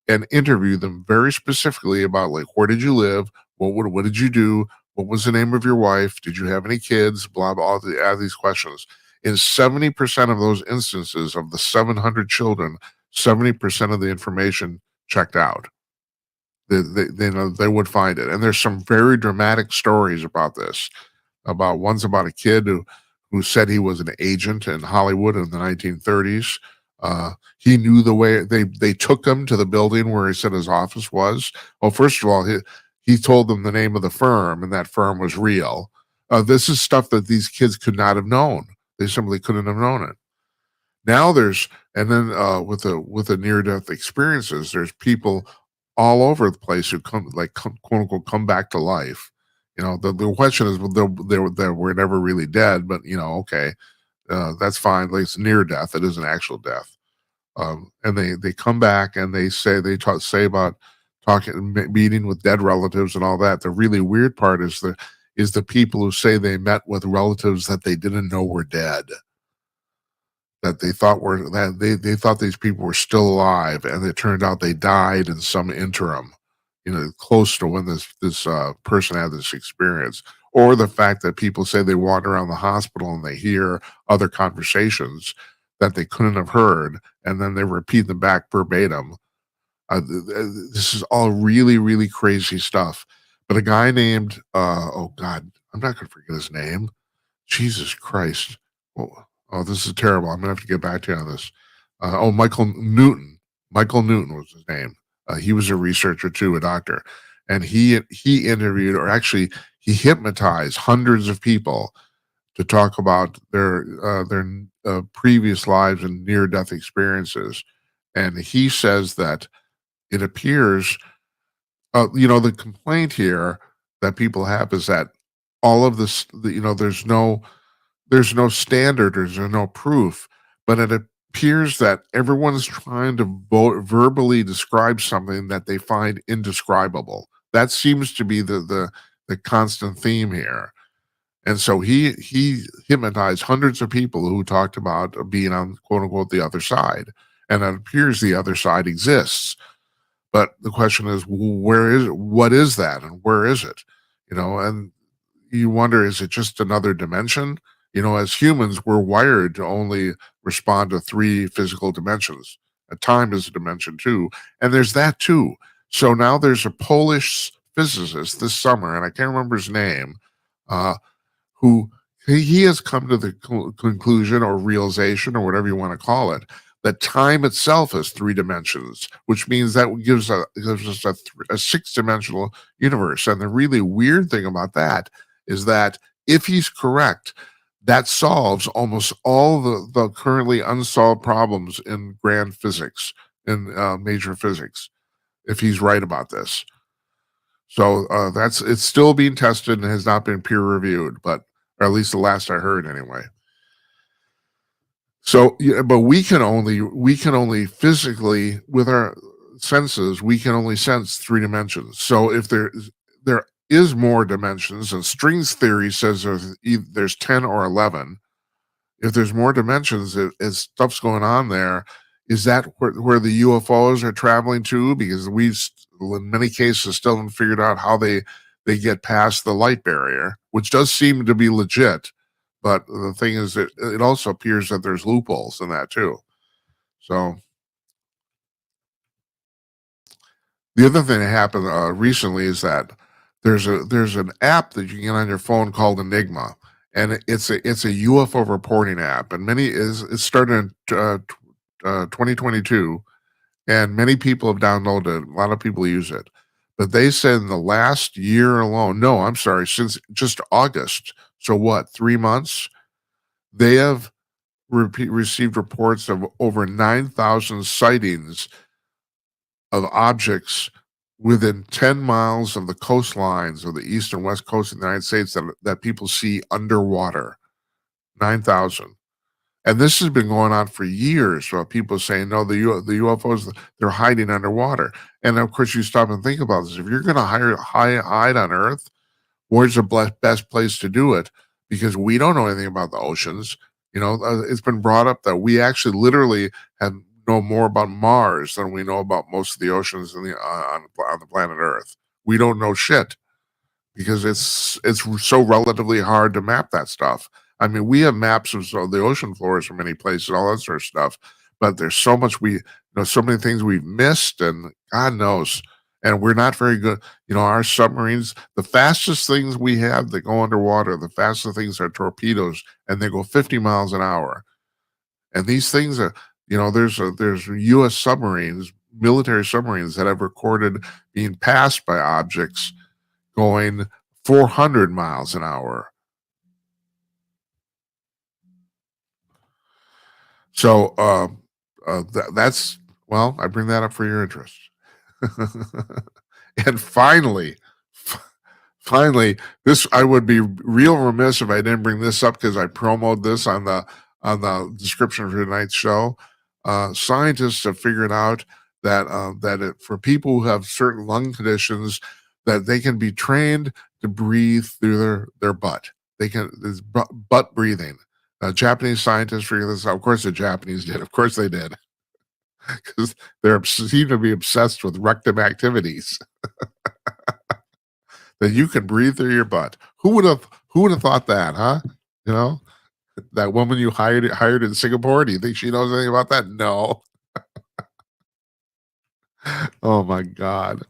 Speaker 1: and interview them very specifically about, like, where did you live? What did you do? What was the name of your wife? Did you have any kids? Blah, blah, all these questions. In 70% of those instances of the 700 children, 70% of the information checked out. They would find it. And there's some very dramatic stories about this. One's about a kid who said he was an agent in Hollywood in the 1930s. He knew the way they took him to the building where he said his office was. Well, first of all, he told them the name of the firm, and that firm was real. This is stuff that these kids could not have known. They simply couldn't have known it. Now with the near death experiences, there's people all over the place who quote unquote come back to life. The question is, well, they were never really dead, but okay, that's fine. Like, it's near death; it isn't actual death. And they come back and say about talking, meeting with dead relatives and all that. The really weird part is the people who say they met with relatives that they didn't know were dead, that they thought these people were still alive, and it turned out they died in some interim, close to when this person had this experience. Or the fact that people say they walk around the hospital and they hear other conversations that they couldn't have heard, and then they repeat them back verbatim. This is all really, really crazy stuff. But a guy named, oh God, I'm not going to forget his name. Jesus Christ. Oh, this is terrible. I'm going to have to get back to you on this. Michael Newton. Michael Newton was his name. He was a researcher too, a doctor. And he interviewed, or actually, he hypnotized hundreds of people to talk about their previous lives and near-death experiences. And he says that it appears, the complaint here that people have is that all of this, there's no standard, there's no proof, but it appears that everyone's trying to verbally describe something that they find indescribable. That seems to be the constant theme here. And so he hypnotized hundreds of people who talked about being on, quote unquote, the other side. And it appears the other side exists. But the question is, what is that, and where is it? And you wonder, is it just another dimension? As humans, we're wired to only respond to 3 physical dimensions. Time is a dimension too. And there's that too. So now there's a Polish physicist this summer, and I can't remember his name, uh, who he has come to the conclusion or realization or whatever you want to call it that time itself is three dimensions, which means that gives us a six-dimensional universe. And the really weird thing about that is that if he's correct, that solves almost all the currently unsolved problems in grand physics, in major physics, if he's right about this. So that's it's still being tested and has not been peer reviewed, but or at least the last I heard anyway. So, yeah, but we can only physically with our senses we can only sense three dimensions. So if there is more dimensions, and strings theory says there's 10 or 11. If there's more dimensions, if stuff's going on there, is that where the UFOs are traveling to? Because in many cases, still haven't figured out how they get past the light barrier, which does seem to be legit. But the thing is that it also appears that there's loopholes in that too. So the other thing that happened recently is that there's an app that you can get on your phone called Enigma, and it's a UFO reporting app, and it started in 2022, and many people have downloaded it. A lot of people use it, but they said in the last year alone, no, I'm sorry, since just August. So what? 3 months? They have received reports of over 9,000 sightings of objects within 10 miles of the coastlines of the east and west coast of the United States that people see underwater. 9,000. And this has been going on for years. So people saying, no, the UFOs, they're hiding underwater. And of course, you stop and think about this. If you're going to hide on Earth, where's the best place to do it? Because we don't know anything about the oceans. It's been brought up that we actually literally know more about Mars than we know about most of the oceans on the planet Earth. We don't know shit because it's so relatively hard to map that stuff. I mean, we have maps of the ocean floors from many places, all that sort of stuff, but there's so much so many things we've missed, and God knows, and we're not very good. Our submarines, the fastest things we have that go underwater, the fastest things are torpedoes, and they go 50 miles an hour. And these things are, there's U.S. submarines, military submarines that have recorded being passed by objects going 400 miles an hour. So that's I bring that up for your interest. And finally, this I would be real remiss if I didn't bring this up because I promoted this on the description for tonight's show. Scientists have figured out that for people who have certain lung conditions, that they can be trained to breathe through their butt. There's butt breathing. Japanese scientists figured this out. Of course, the Japanese did. Of course, they did, because they seem to be obsessed with rectum activities. That you can breathe through your butt. Who would have thought that, huh? You know, that woman you hired in Singapore. Do you think she knows anything about that? No. Oh my God.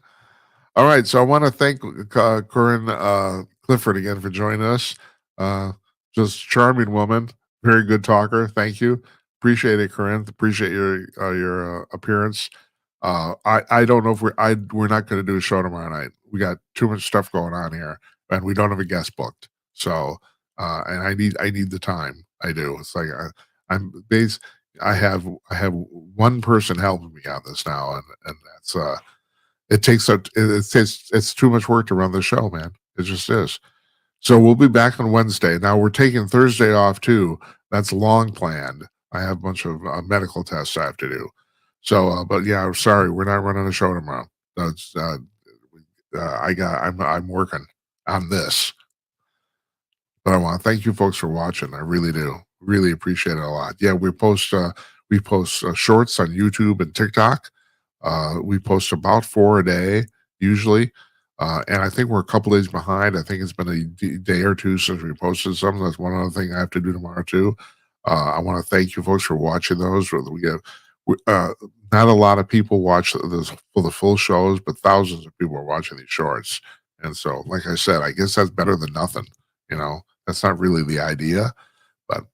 Speaker 1: All right, so I want to thank Corinne Clifford again for joining us. Uh, just charming woman, very good talker. Thank you, appreciate it, Corinne. Appreciate your appearance. I don't know if we're not going to do a show tomorrow night. We got too much stuff going on here, and we don't have a guest booked. So, and I need the time. I do. It's like I'm base. I have one person helping me on this now, and that's it's too much work to run the show, man. It just is. So we'll be back on Wednesday. Now we're taking Thursday off too. That's long planned. I have a bunch of medical tests I have to do. So, but yeah, I'm sorry, we're not running a show tomorrow. That's I'm working on this. But I want to thank you folks for watching. I really do. Really appreciate it a lot. Yeah, we post shorts on YouTube and TikTok. We post about 4 a day usually, and I think we're a couple days behind. I think it's been a day or two since we posted something. That's one other thing I have to do tomorrow too. I want to thank you folks for watching those. Not a lot of people watch the full shows, but thousands of people are watching these shorts. And so, like I said, I guess that's better than nothing. You know, that's not really the idea, but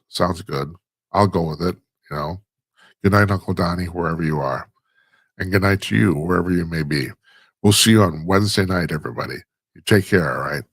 Speaker 1: sounds good. I'll go with it. You know, good night, Uncle Donnie, wherever you are. And good night to you, wherever you may be. We'll see you on Wednesday night, everybody. You take care, all right?